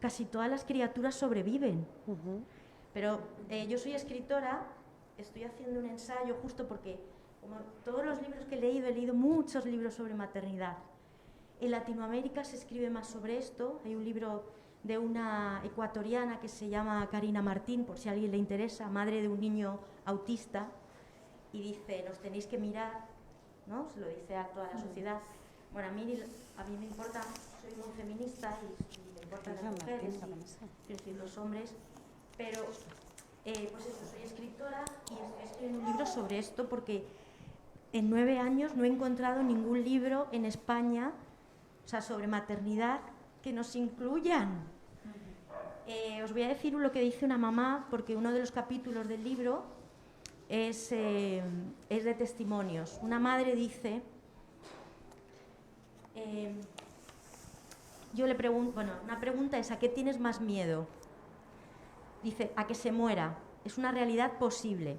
casi todas las criaturas sobreviven. Pero yo soy escritora, estoy haciendo un ensayo justo porque, como todos los libros que he leído muchos libros sobre maternidad. En Latinoamérica se escribe más sobre esto, hay un libro de una ecuatoriana que se llama Karina Martín, por si a alguien le interesa, madre de un niño autista, y dice, nos tenéis que mirar, ¿no? Se lo dice a toda la sociedad. Bueno, a mí me importa, soy muy feminista y me importan las mujeres, y decir, los hombres, pero pues eso, soy escritora y estoy escribiendo un libro sobre esto porque en 9 años no he encontrado ningún libro en España, o sea, sobre maternidad, que nos incluyan. Os voy a decir lo que dice una mamá, porque uno de los capítulos del libro es de testimonios. Una madre dice, yo le pregunto, bueno, una pregunta es, ¿a qué tienes más miedo? Dice, a que se muera, es una realidad posible.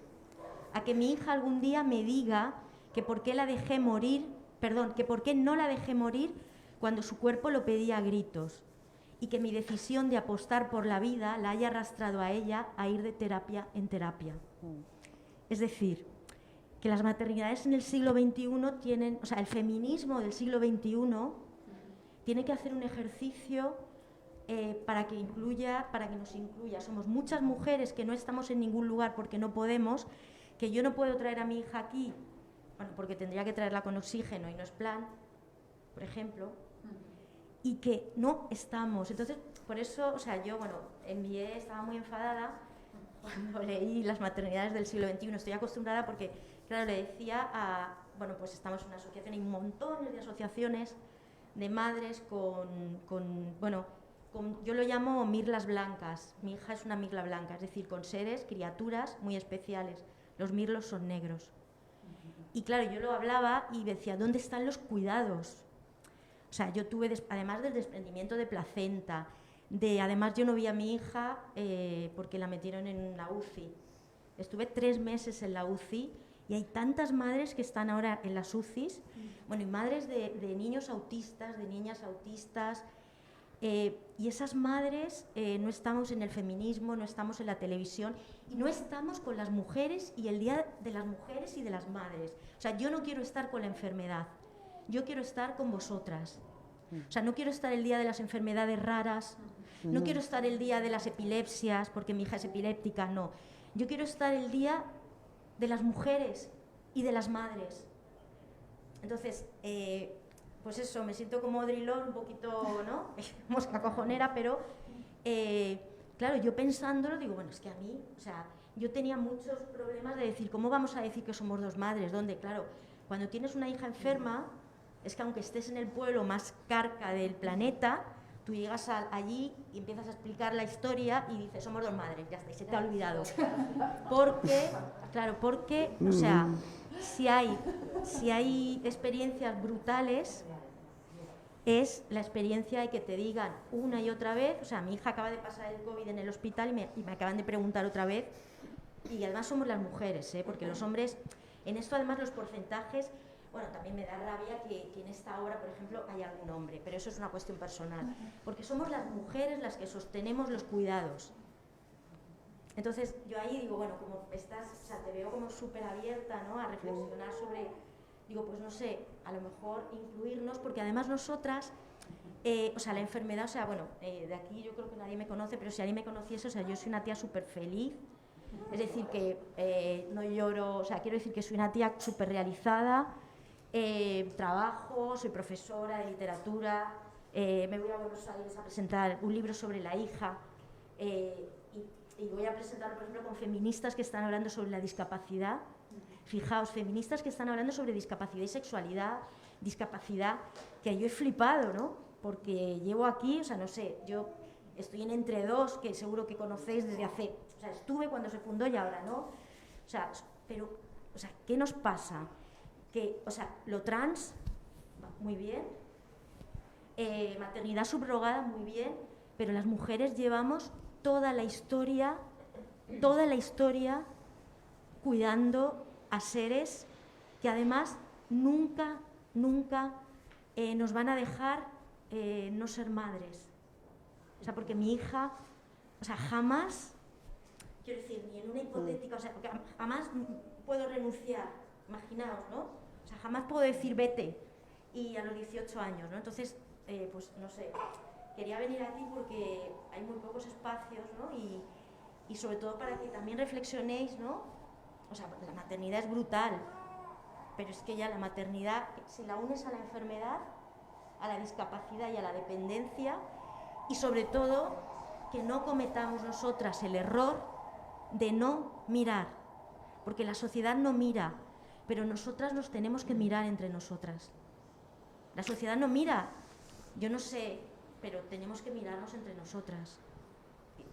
A que mi hija algún día me diga que por qué la dejé morir, perdón, que por qué no la dejé morir cuando su cuerpo lo pedía a gritos, y que mi decisión de apostar por la vida la haya arrastrado a ella a ir de terapia en terapia. Es decir, que las maternidades en el siglo XXI tienen, o sea, el feminismo del siglo XXI tiene que hacer un ejercicio para que nos incluya. Somos muchas mujeres que no estamos en ningún lugar porque no podemos, que yo no puedo traer a mi hija aquí, bueno, porque tendría que traerla con oxígeno y no es plan, por ejemplo, y que no estamos. Entonces, por eso, o sea, yo, bueno, estaba muy enfadada cuando leí las maternidades del siglo XXI. Estoy acostumbrada porque, claro, le decía bueno, pues estamos en una asociación, hay un montón de asociaciones de madres yo lo llamo mirlas blancas. Mi hija es una mirla blanca, es decir, con seres, criaturas muy especiales. Los mirlos son negros. Y claro, yo lo hablaba y decía, ¿dónde están los cuidados? O sea, yo tuve, además del desprendimiento de placenta, además yo no vi a mi hija porque la metieron en la UCI. Estuve 3 meses en la UCI y hay tantas madres que están ahora en las UCIs, bueno, y madres de niños autistas, de niñas autistas, y esas madres no estamos en el feminismo, no estamos en la televisión y no estamos con las mujeres y el Día de las Mujeres y de las Madres. O sea, yo no quiero estar con la enfermedad, yo quiero estar con vosotras. O sea, no quiero estar el día de las enfermedades raras, no quiero estar el día de las epilepsias porque mi hija es epiléptica, no. Yo quiero estar el día de las mujeres y de las madres. Entonces, pues eso, me siento como Audre Lorde, un poquito, ¿no? Mosca cojonera, pero claro, yo pensándolo digo, bueno, es que a mí, o sea, yo tenía muchos problemas de decir, ¿cómo vamos a decir que somos dos madres? ¿Dónde? Claro, cuando tienes una hija enferma, es que aunque estés en el pueblo más carca del planeta, tú llegas allí y empiezas a explicar la historia y dices, somos dos madres, ya está, y se te ha olvidado. Porque, claro, o sea, si hay experiencias brutales, es la experiencia de que te digan una y otra vez, o sea, mi hija acaba de pasar el COVID en el hospital y me acaban de preguntar otra vez, y además somos las mujeres, porque los hombres, en esto además los porcentajes, bueno, también me da rabia que en esta obra, por ejemplo, haya algún hombre, pero eso es una cuestión personal, porque somos las mujeres las que sostenemos los cuidados. Entonces, yo ahí digo, bueno, como estás, o sea, te veo como súper abierta, ¿no?, a reflexionar sobre, digo, pues no sé, a lo mejor incluirnos, porque además nosotras, o sea, la enfermedad, o sea, bueno, de aquí yo creo que nadie me conoce, pero si alguien me conociese, o sea, yo soy una tía súper feliz, es decir, que no lloro, o sea, quiero decir que soy una tía súper realizada, trabajo, soy profesora de literatura, me voy a Buenos Aires a presentar un libro sobre la hija, y voy a presentarlo, por ejemplo, con feministas que están hablando sobre la discapacidad. Fijaos, feministas que están hablando sobre discapacidad y sexualidad, discapacidad, que yo he flipado, ¿no? Porque llevo aquí, o sea, no sé, yo estoy en Entre Dos, que seguro que conocéis desde hace, o sea, estuve cuando se fundó y ahora, ¿no? O sea, pero, o sea, ¿qué nos pasa? Que, o sea, lo trans, muy bien, maternidad subrogada, muy bien, pero las mujeres llevamos toda la historia cuidando a seres que además nunca nos van a dejar no ser madres. O sea, porque mi hija, o sea, jamás, quiero decir, ni en una hipotética, o sea, porque jamás puedo renunciar, imaginaos, ¿no? O sea, jamás puedo decir vete, y a los 18 años, ¿no? Entonces, pues no sé, quería venir aquí porque hay muy pocos espacios, ¿no? Y sobre todo para que también reflexionéis, ¿no? O sea, la maternidad es brutal, pero es que ya la maternidad, si la unes a la enfermedad, a la discapacidad y a la dependencia, y sobre todo que no cometamos nosotras el error de no mirar, porque la sociedad no mira, pero nosotras nos tenemos que mirar entre nosotras. La sociedad no mira, yo no sé, pero tenemos que mirarnos entre nosotras.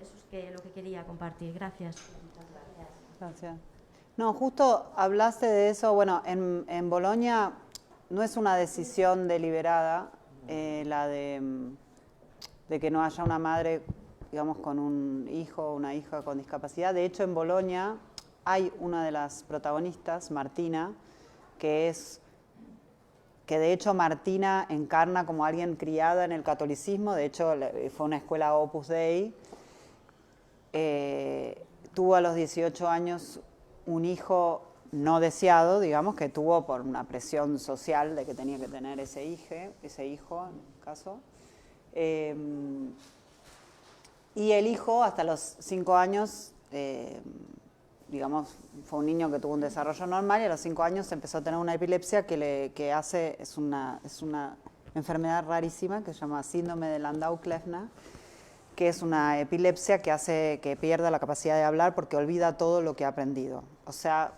Eso es lo que quería compartir. Gracias. Gracias. No, justo hablaste de eso. Bueno, en Bolonia no es una decisión deliberada la de que no haya una madre, digamos, con un hijo o una hija con discapacidad. De hecho, en Bolonia hay una de las protagonistas, Martina, que de hecho Martina encarna como alguien criada en el catolicismo. De hecho, fue una escuela Opus Dei. Tuvo a los 18 años un hijo no deseado, digamos, que tuvo por una presión social de que tenía que tener ese hijo, en el caso. Y el hijo, hasta los 5 años, digamos, fue un niño que tuvo un desarrollo normal, y a los 5 años empezó a tener una epilepsia es una enfermedad rarísima que se llama síndrome de Landau-Kleffner, que es una epilepsia que hace que pierda la capacidad de hablar porque olvida todo lo que ha aprendido. O sea,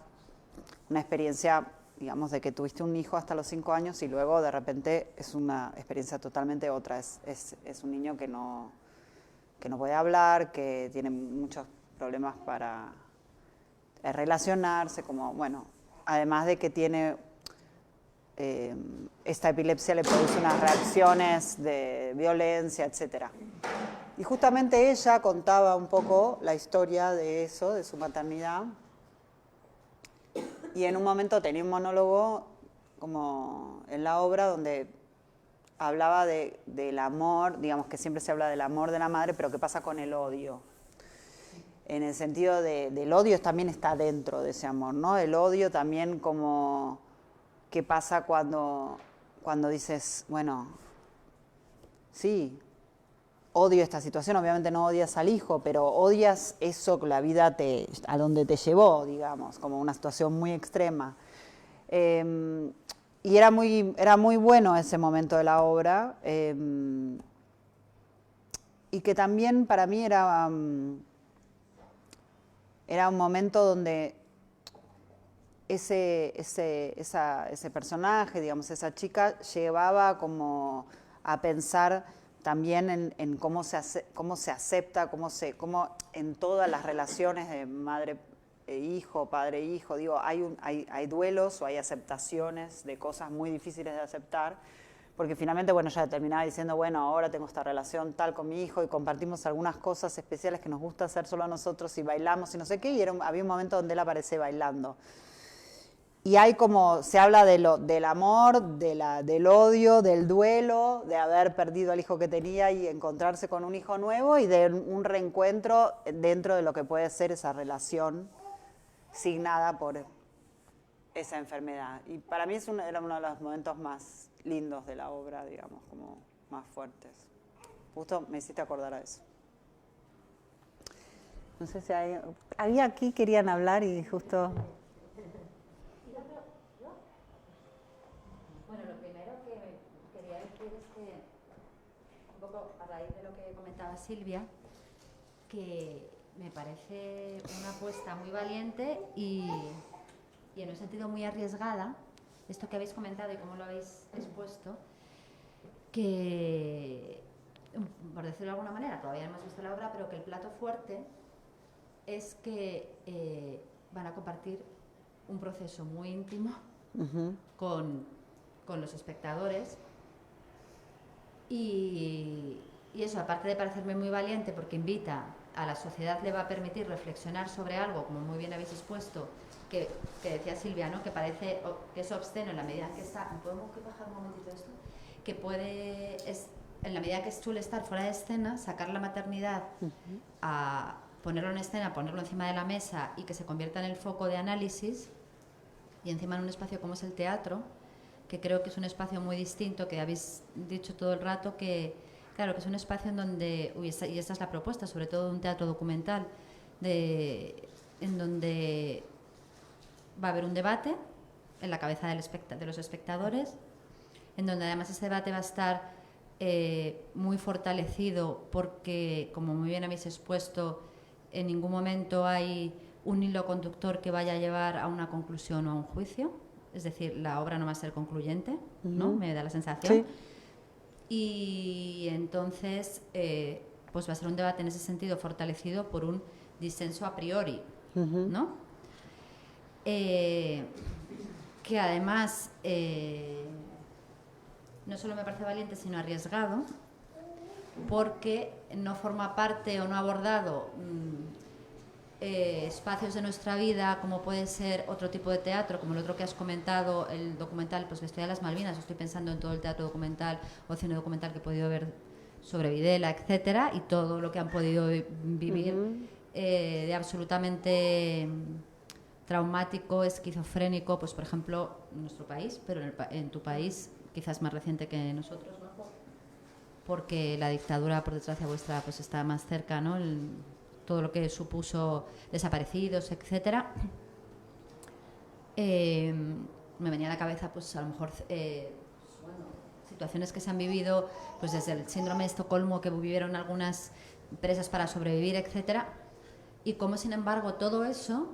una experiencia, digamos, de que tuviste un hijo hasta los 5 años y luego de repente es una experiencia totalmente otra. Es un niño que no puede hablar, que tiene muchos problemas para relacionarse, como, bueno, además de que tiene esta epilepsia le produce unas reacciones de violencia, etc. Y justamente ella contaba un poco la historia de eso, de su maternidad, y en un momento tenía un monólogo como en la obra donde hablaba del amor, digamos que siempre se habla del amor de la madre, pero ¿qué pasa con el odio? En el sentido del odio también está dentro de ese amor, ¿no? El odio también como, ¿qué pasa cuando dices, bueno, sí, odio esta situación, obviamente no odias al hijo, pero odias eso que la vida a donde te llevó, digamos, como una situación muy extrema. Y era muy bueno ese momento de la obra, y que también para mí era un momento donde ese personaje, digamos, esa chica, llevaba como a pensar también en cómo se acepta, cómo en todas las relaciones de madre e hijo, padre e hijo, digo, hay duelos o hay aceptaciones de cosas muy difíciles de aceptar, porque finalmente, bueno, ya terminaba diciendo, bueno, ahora tengo esta relación tal con mi hijo y compartimos algunas cosas especiales que nos gusta hacer solo a nosotros y bailamos y no sé qué, y había un momento donde él aparece bailando. Y hay como, se habla del amor, del odio, del duelo, de haber perdido al hijo que tenía y encontrarse con un hijo nuevo y de un reencuentro dentro de lo que puede ser esa relación signada por esa enfermedad. Y para mí era uno de los momentos más lindos de la obra, digamos, como más fuertes. Justo me hiciste acordar a eso. No sé si había aquí, querían hablar y justo... Bueno, lo primero que quería decir es que, un poco a raíz de lo que comentaba Silvia, que me parece una apuesta muy valiente y en un sentido muy arriesgada, esto que habéis comentado y cómo lo habéis expuesto, que, por decirlo de alguna manera, todavía no hemos visto la obra, pero que el plato fuerte es que van a compartir un proceso muy íntimo con los espectadores y eso, aparte de parecerme muy valiente porque invita a la sociedad, le va a permitir reflexionar sobre algo, como muy bien habéis expuesto, que decía Silvia, ¿no? Que parece que es obsceno en la medida en que está... ¿Podemos bajar un momentito esto? Que en la medida que suele estar fuera de escena, sacar la maternidad a ponerlo en escena, ponerlo encima de la mesa y que se convierta en el foco de análisis y encima en un espacio como es el teatro, que creo que es un espacio muy distinto, que habéis dicho todo el rato, que claro, que es un espacio en donde, y esta es la propuesta, sobre todo de un teatro documental, en donde va a haber un debate en la cabeza de los espectadores, en donde además ese debate va a estar muy fortalecido porque, como muy bien habéis expuesto, en ningún momento hay un hilo conductor que vaya a llevar a una conclusión o a un juicio. Es decir, la obra no va a ser concluyente, ¿no? Me da la sensación. Sí. Y entonces, pues va a ser un debate en ese sentido fortalecido por un disenso a priori, ¿no? Que además no solo me parece valiente, sino arriesgado, porque no forma parte o no ha abordado espacios de nuestra vida, como puede ser otro tipo de teatro, como el otro que has comentado, el documental, pues la historia de las Malvinas. Estoy pensando en todo el teatro documental o cine documental que he podido ver sobre Videla, etcétera, y todo lo que han podido vivir de absolutamente traumático, esquizofrénico, pues por ejemplo en nuestro país, pero en tu país quizás más reciente que nosotros, ¿no? Porque la dictadura, por desgracia vuestra, pues está más cerca, ¿no? Todo lo que supuso desaparecidos, etcétera. Me venía a la cabeza, pues a lo mejor, situaciones que se han vivido, pues desde el síndrome de Estocolmo que vivieron algunas presas para sobrevivir, etcétera. Y cómo, sin embargo, todo eso,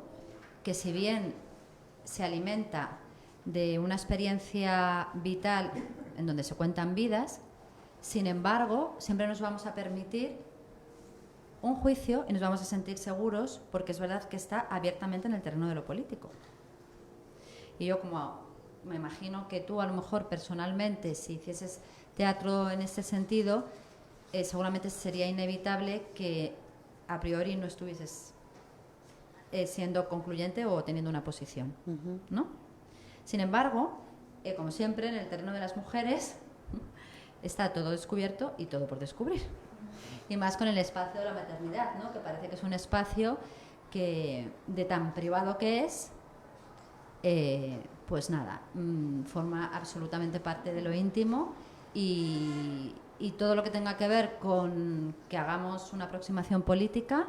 que si bien se alimenta de una experiencia vital en donde se cuentan vidas, sin embargo, siempre nos vamos a permitir un juicio y nos vamos a sentir seguros porque es verdad que está abiertamente en el terreno de lo político. Y yo, como me imagino que tú a lo mejor personalmente, si hicieses teatro en ese sentido, seguramente sería inevitable que a priori no estuvieses siendo concluyente o teniendo una posición, ¿no? Sin embargo, como siempre, en el terreno de las mujeres está todo descubierto y todo por descubrir. Y más con el espacio de la maternidad, ¿no? Que parece que es un espacio que, de tan privado que es, pues nada, forma absolutamente parte de lo íntimo y y todo lo que tenga que ver con que hagamos una aproximación política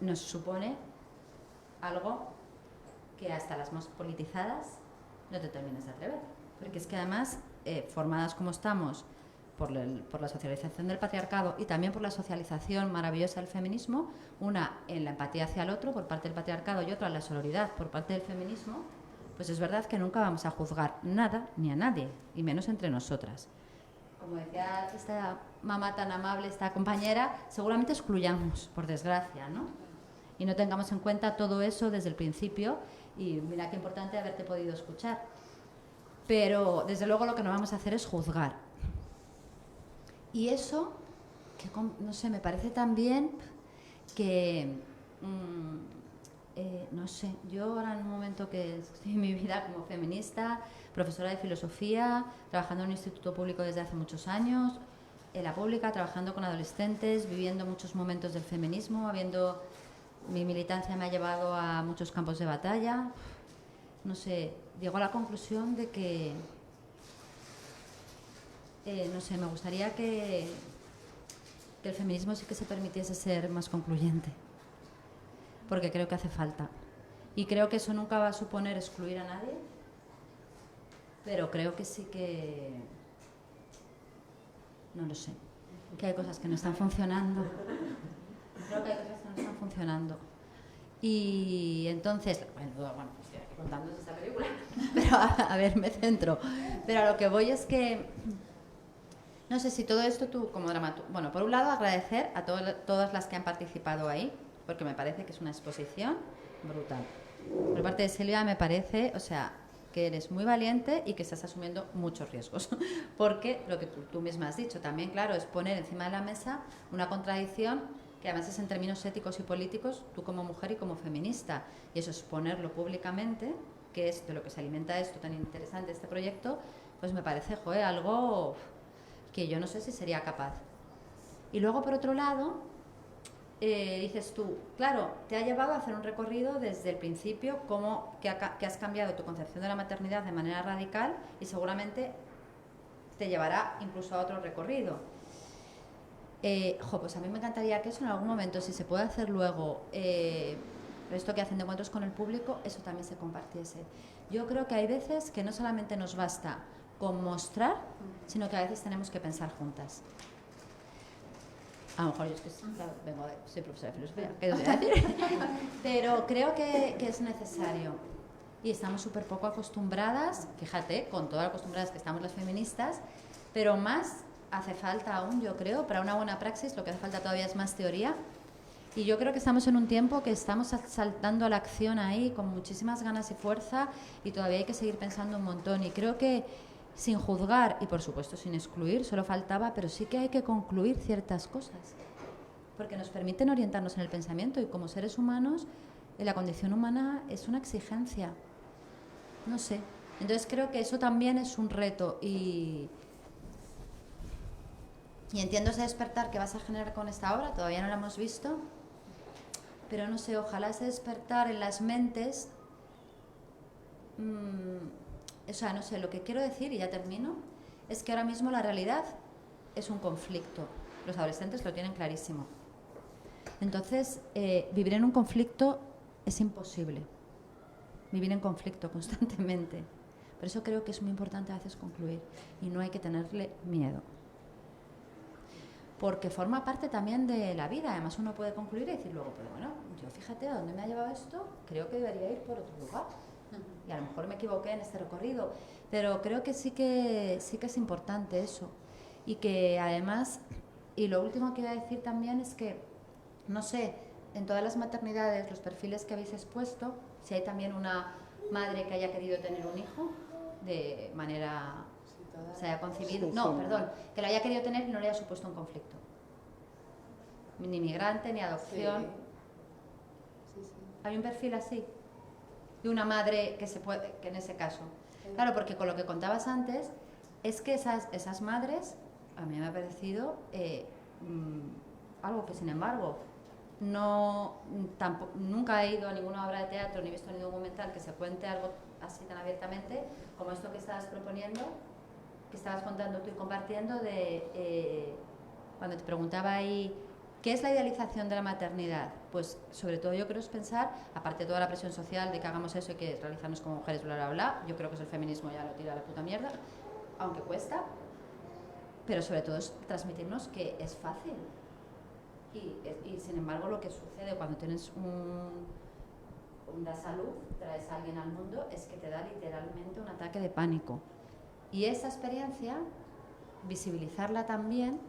nos supone algo que hasta las más politizadas no te terminas de atrever. Porque es que además, formadas como estamos por la socialización del patriarcado y también por la socialización maravillosa del feminismo, una en la empatía hacia el otro por parte del patriarcado y otra en la sororidad por parte del feminismo, pues es verdad que nunca vamos a juzgar nada ni a nadie, y menos entre nosotras. Como decía esta mamá tan amable, esta compañera, seguramente excluyamos, por desgracia, ¿no? Y no tengamos en cuenta todo eso desde el principio, y mira qué importante haberte podido escuchar. Pero, desde luego, lo que no vamos a hacer es juzgar. Y eso, que no sé, me parece también que, no sé, yo ahora en un momento que estoy en mi vida como feminista, profesora de filosofía, trabajando en un instituto público desde hace muchos años, en la pública, trabajando con adolescentes, viviendo muchos momentos del feminismo, mi militancia me ha llevado a muchos campos de batalla, no sé, llego a la conclusión de que, no sé, me gustaría que el feminismo sí que se permitiese ser más concluyente, porque creo que hace falta. Y creo que eso nunca va a suponer excluir a nadie, pero creo que sí que, no lo sé, que hay cosas que no están funcionando. Creo que hay cosas que no están funcionando. Y entonces, bueno, estoy aquí contando esta película, pero a ver, me centro. Pero a lo que voy es que, no sé si todo esto tú como dramaturgo, bueno, por un lado agradecer a todas las que han participado ahí, porque me parece que es una exposición brutal. Por parte de Silvia me parece, o sea, que eres muy valiente y que estás asumiendo muchos riesgos, porque lo que tú misma has dicho también, claro, es poner encima de la mesa una contradicción que además es en términos éticos y políticos, tú como mujer y como feminista, y eso es ponerlo públicamente, que es de lo que se alimenta esto tan interesante, este proyecto, pues me parece, joder, algo que yo no sé si sería capaz. Y luego, por otro lado, dices tú, claro, te ha llevado a hacer un recorrido desde el principio, que has cambiado tu concepción de la maternidad de manera radical y seguramente te llevará incluso a otro recorrido. Pues a mí me encantaría que eso en algún momento, si se puede hacer luego, esto que hacen de encuentros con el público, eso también se compartiese. Yo creo que hay veces que no solamente nos basta con mostrar, sino que a veces tenemos que pensar juntas. A lo mejor yo es que claro, soy profesora de filosofía, ¿qué os voy a decir? Pero creo que es necesario. Y estamos súper poco acostumbradas, fíjate, con todas las acostumbradas que estamos las feministas, pero más hace falta aún, yo creo, para una buena praxis, lo que hace falta todavía es más teoría. Y yo creo que estamos en un tiempo que estamos saltando a la acción ahí con muchísimas ganas y fuerza, y todavía hay que seguir pensando un montón. Y creo que sin juzgar y por supuesto sin excluir, solo faltaba, pero sí que hay que concluir ciertas cosas, porque nos permiten orientarnos en el pensamiento, y como seres humanos, la condición humana es una exigencia. No sé. Entonces creo que eso también es un reto, y entiendo ese despertar que vas a generar con esta obra, todavía no la hemos visto, pero no sé, ojalá ese despertar en las mentes, o sea, no sé, lo que quiero decir, y ya termino, es que ahora mismo la realidad es un conflicto. Los adolescentes lo tienen clarísimo. Entonces, vivir en un conflicto es imposible. Vivir en conflicto constantemente. Por eso creo que es muy importante a veces concluir, y no hay que tenerle miedo. Porque forma parte también de la vida. Además, uno puede concluir y decir luego, pero bueno, yo fíjate a dónde me ha llevado esto, creo que debería ir por otro lugar. Y a lo mejor me equivoqué en este recorrido, pero creo que sí que es importante eso. Y que además, y lo último que voy a decir también es que, no sé, en todas las maternidades, los perfiles que habéis expuesto, si hay también una madre que haya querido tener un hijo de manera, se haya concebido, que lo haya querido tener y no le haya supuesto un conflicto. Ni migrante, ni adopción. Sí. ¿Hay un perfil así? De una madre que en ese caso. Claro, porque con lo que contabas antes, es que esas madres, a mí me ha parecido algo que, sin embargo, nunca he ido a ninguna obra de teatro ni visto ningún documental que se cuente algo así tan abiertamente como esto que estás proponiendo, que estabas contando tú y compartiendo de cuando te preguntaba ahí ¿qué es la idealización de la maternidad? Pues sobre todo yo creo es pensar, aparte de toda la presión social de que hagamos eso y que realizarnos como mujeres, bla, bla, bla, yo creo que es el feminismo ya lo tira a la puta mierda, aunque cuesta, pero sobre todo es transmitirnos que es fácil. Y sin embargo lo que sucede cuando tienes una salud, traes a alguien al mundo, es que te da literalmente un ataque de pánico. Y esa experiencia, visibilizarla también,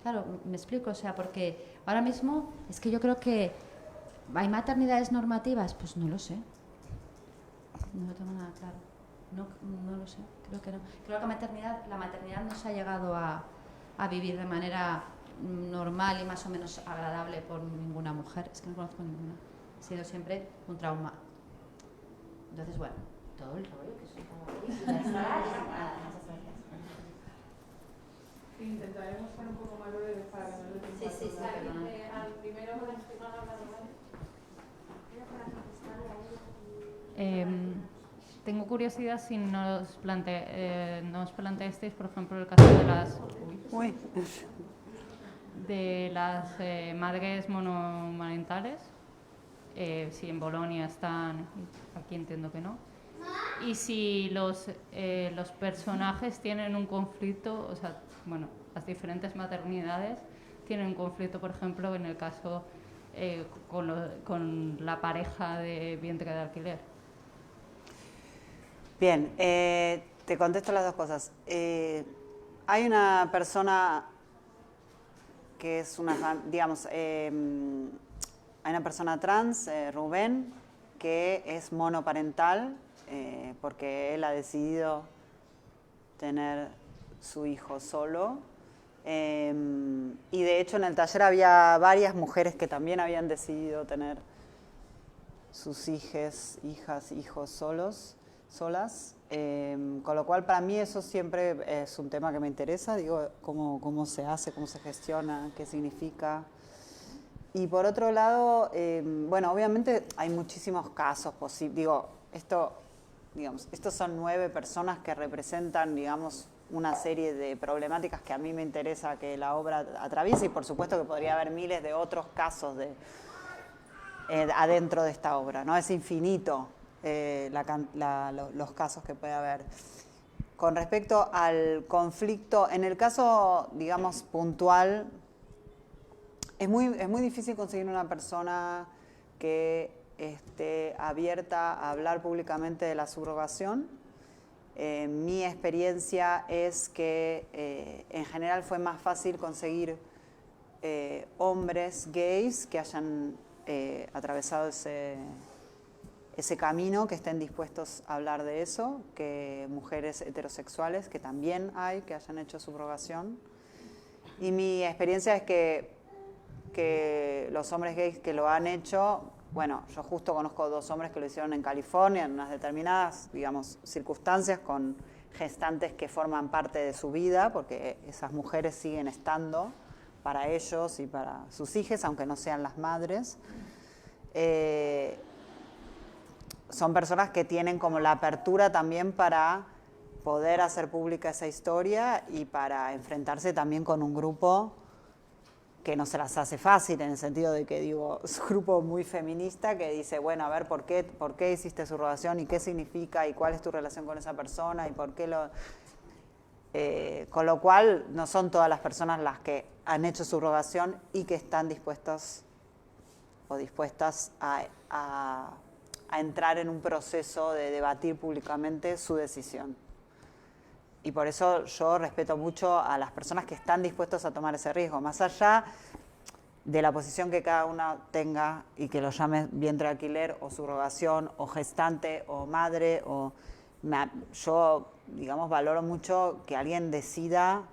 claro, me explico, o sea, porque ahora mismo es que yo creo que hay maternidades normativas, pues no lo sé. No lo tengo nada claro. No lo sé, creo que no. Creo que la maternidad no se ha llegado a vivir de manera normal y más o menos agradable por ninguna mujer. Es que no conozco ninguna. Ha sido siempre un trauma. Entonces, bueno, todo el rollo que soy como aquí. Muchas gracias. Intentaremos ser un poco más breves para que no le Sí, sí, sí, perdona. al primero tengo curiosidad si nos planteasteis, por ejemplo, el caso de las madres monomarentales, si en Bolonia están, aquí entiendo que no, y si los personajes tienen un conflicto, o sea, bueno, las diferentes maternidades tienen un conflicto, por ejemplo, en el caso con la pareja de vientre de alquiler. Bien, te contesto las dos cosas. Hay una persona que es digamos, hay una persona trans, Rubén, que es monoparental porque él ha decidido tener su hijo solo. Y de hecho en el taller había varias mujeres que también habían decidido tener sus hijas, hijos solas. Con lo cual para mí eso siempre es un tema que me interesa, digo, cómo se hace, cómo se gestiona, qué significa. Y por otro lado, bueno, obviamente hay muchísimos casos posibles. Digo, estos son 9 personas que representan, digamos, una serie de problemáticas que a mí me interesa que la obra atraviese y por supuesto que podría haber miles de otros casos adentro de esta obra, ¿no? Es infinito los casos que puede haber. Con respecto al conflicto, en el caso, digamos, puntual, es muy difícil conseguir una persona que esté abierta a hablar públicamente de la subrogación. Mi experiencia es que en general fue más fácil conseguir hombres gays que hayan atravesado ese camino, que estén dispuestos a hablar de eso, que mujeres heterosexuales, que también hay, que hayan hecho subrogación. Y mi experiencia es que los hombres gays que lo han hecho, bueno, yo justo conozco 2 hombres que lo hicieron en California, en unas determinadas, digamos, circunstancias, con gestantes que forman parte de su vida, porque esas mujeres siguen estando para ellos y para sus hijas, aunque no sean las madres. Son personas que tienen como la apertura también para poder hacer pública esa historia y para enfrentarse también con un grupo que no se las hace fácil, en el sentido de que, digo, es un grupo muy feminista que dice, bueno, a ver, ¿por qué hiciste subrogación y qué significa y cuál es tu relación con esa persona y por qué lo... con lo cual, no son todas las personas las que han hecho subrogación y que están dispuestas o dispuestas a entrar en un proceso de debatir públicamente su decisión. Y por eso yo respeto mucho a las personas que están dispuestas a tomar ese riesgo, más allá de la posición que cada una tenga y que lo llame vientre de alquiler o subrogación o gestante o madre. Yo, digamos, valoro mucho que alguien decida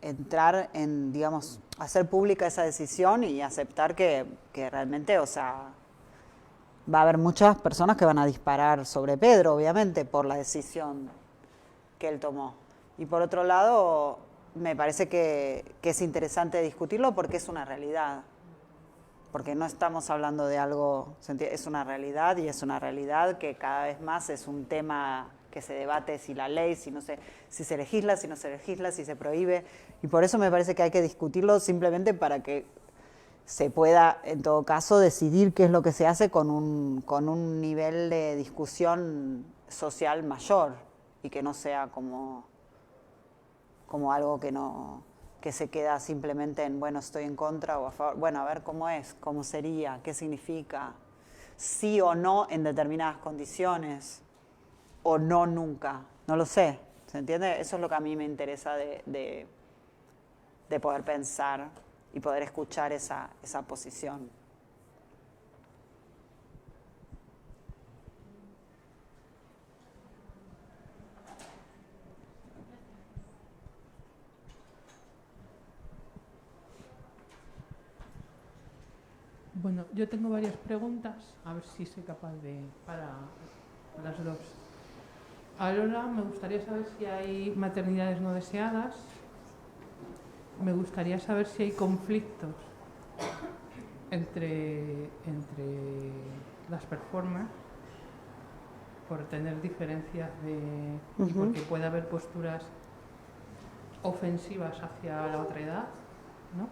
entrar en, digamos, hacer pública esa decisión y aceptar que realmente, o sea, va a haber muchas personas que van a disparar sobre Pedro, obviamente, por la decisión que él tomó. Y por otro lado, me parece que es interesante discutirlo porque es una realidad. porque no estamos hablando de algo, es una realidad, y es una realidad que cada vez más es un tema que se debate, si la ley, si se legisla, si no se legisla, si se prohíbe, y por eso me parece que hay que discutirlo simplemente para que se pueda, en todo caso, decidir qué es lo que se hace con un nivel de discusión social mayor, y que no sea como algo que se queda simplemente en, bueno, estoy en contra o a favor. Bueno, a ver cómo es, cómo sería, qué significa, sí o no en determinadas condiciones, o no nunca, no lo sé, ¿se entiende? Eso es lo que a mí me interesa de poder pensar y poder escuchar esa posición. Bueno, yo tengo varias preguntas, a ver si soy capaz para las dos. A Lola, me gustaría saber si hay maternidades no deseadas. Me gustaría saber si hay conflictos entre las performers por tener diferencias y porque puede haber posturas ofensivas hacia la otra edad, ¿no?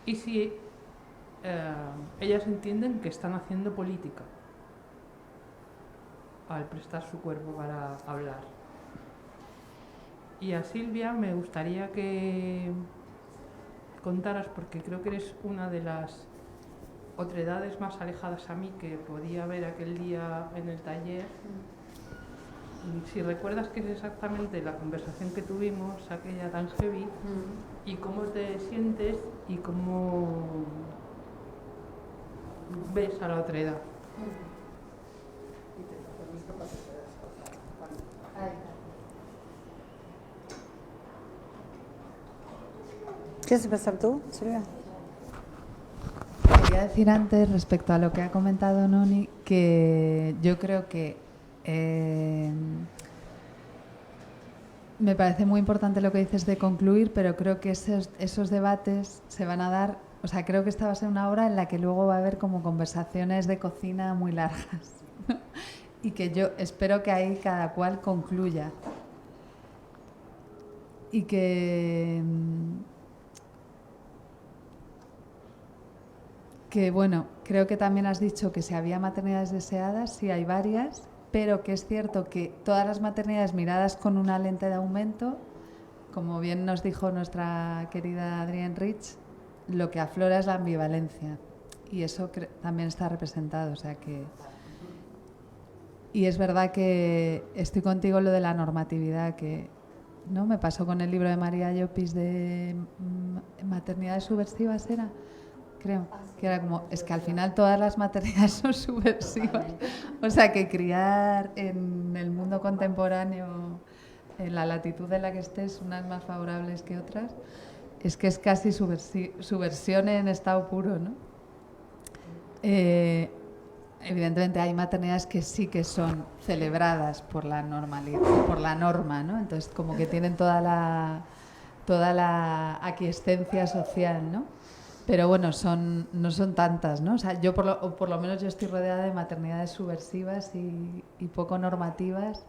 Y si ellas entienden que están haciendo política al prestar su cuerpo para hablar. Y a Silvia me gustaría que contaras, porque creo que eres una de las otredades más alejadas a mí que podía ver aquel día en el taller. Si recuerdas qué es exactamente la conversación que tuvimos, aquella tan heavy, y cómo te sientes y cómo ves a la otredad. ¿Quieres empezar tú, Silvia? Quería decir antes, respecto a lo que ha comentado Noni, que yo creo que me parece muy importante lo que dices de concluir, pero creo que esos debates se van a dar, o sea, creo que esta va a ser una obra en la que luego va a haber como conversaciones de cocina muy largas, ¿no? Y que yo espero que ahí cada cual concluya. Y que bueno, creo que también has dicho que si había maternidades deseadas, sí hay varias, pero que es cierto que todas las maternidades miradas con una lente de aumento, como bien nos dijo nuestra querida Adrienne Rich, lo que aflora es la ambivalencia, y eso también está representado, o sea que... Y es verdad que estoy contigo en lo de la normatividad, que no me pasó con el libro de María Llopis de maternidades subversivas, era... creo, que era como, es que al final todas las maternidades son subversivas. O sea, que criar en el mundo contemporáneo, en la latitud en la que estés, unas más favorables que otras, es que es casi subversión en estado puro, ¿no? Evidentemente hay maternidades que sí que son celebradas por la normalidad, por la norma, ¿no? Entonces, como que tienen toda la aquiescencia social, ¿no? Pero bueno, no son tantas, ¿no? O sea, yo por lo menos yo estoy rodeada de maternidades subversivas y poco normativas,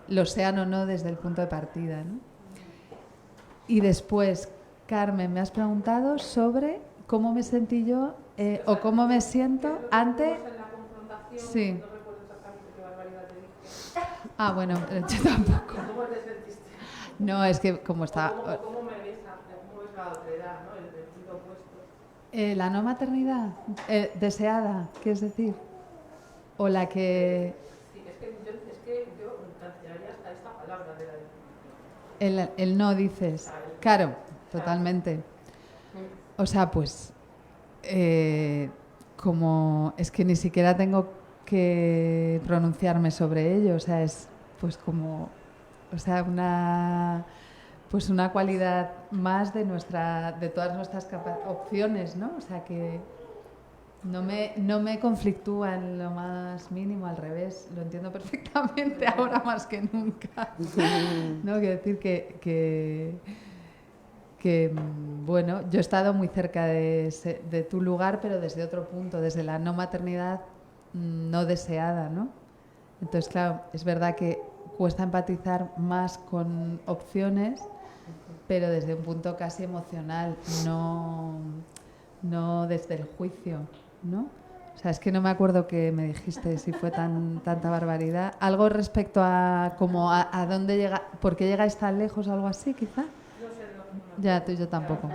lo sean o no desde el punto de partida, ¿no? Y después, Carmen, me has preguntado sobre cómo me sentí yo o cómo me siento ante... Sí. No recuerdo exactamente qué barbaridad te dije. Ah, bueno, yo tampoco. ¿Cómo te sentiste? No, es que como está... ¿Cómo me ves la otredad, ¿no? El punto opuesto. La no maternidad deseada, ¿quieres decir? O la que... Sí, es que yo cancelaría hasta esta palabra de la definición. El no dices. Claro, totalmente. O sea, pues... como... Es que ni siquiera tengo que pronunciarme sobre ello. O sea, es pues como... O sea, una cualidad más de todas nuestras opciones, ¿no? O sea, que no me conflictúa en lo más mínimo, al revés, lo entiendo perfectamente ahora más que nunca. No, quiero decir que, bueno, yo he estado muy cerca de tu lugar, pero desde otro punto, desde la no maternidad no deseada, ¿no? Entonces, claro, es verdad que cuesta empatizar más con opciones, pero desde un punto casi emocional, no desde el juicio, ¿no? O sea, es que no me acuerdo qué me dijiste, si fue tanta barbaridad. Algo respecto a como a dónde llega, por qué llegáis tan lejos o algo así, quizá. Ya, tú y yo tampoco.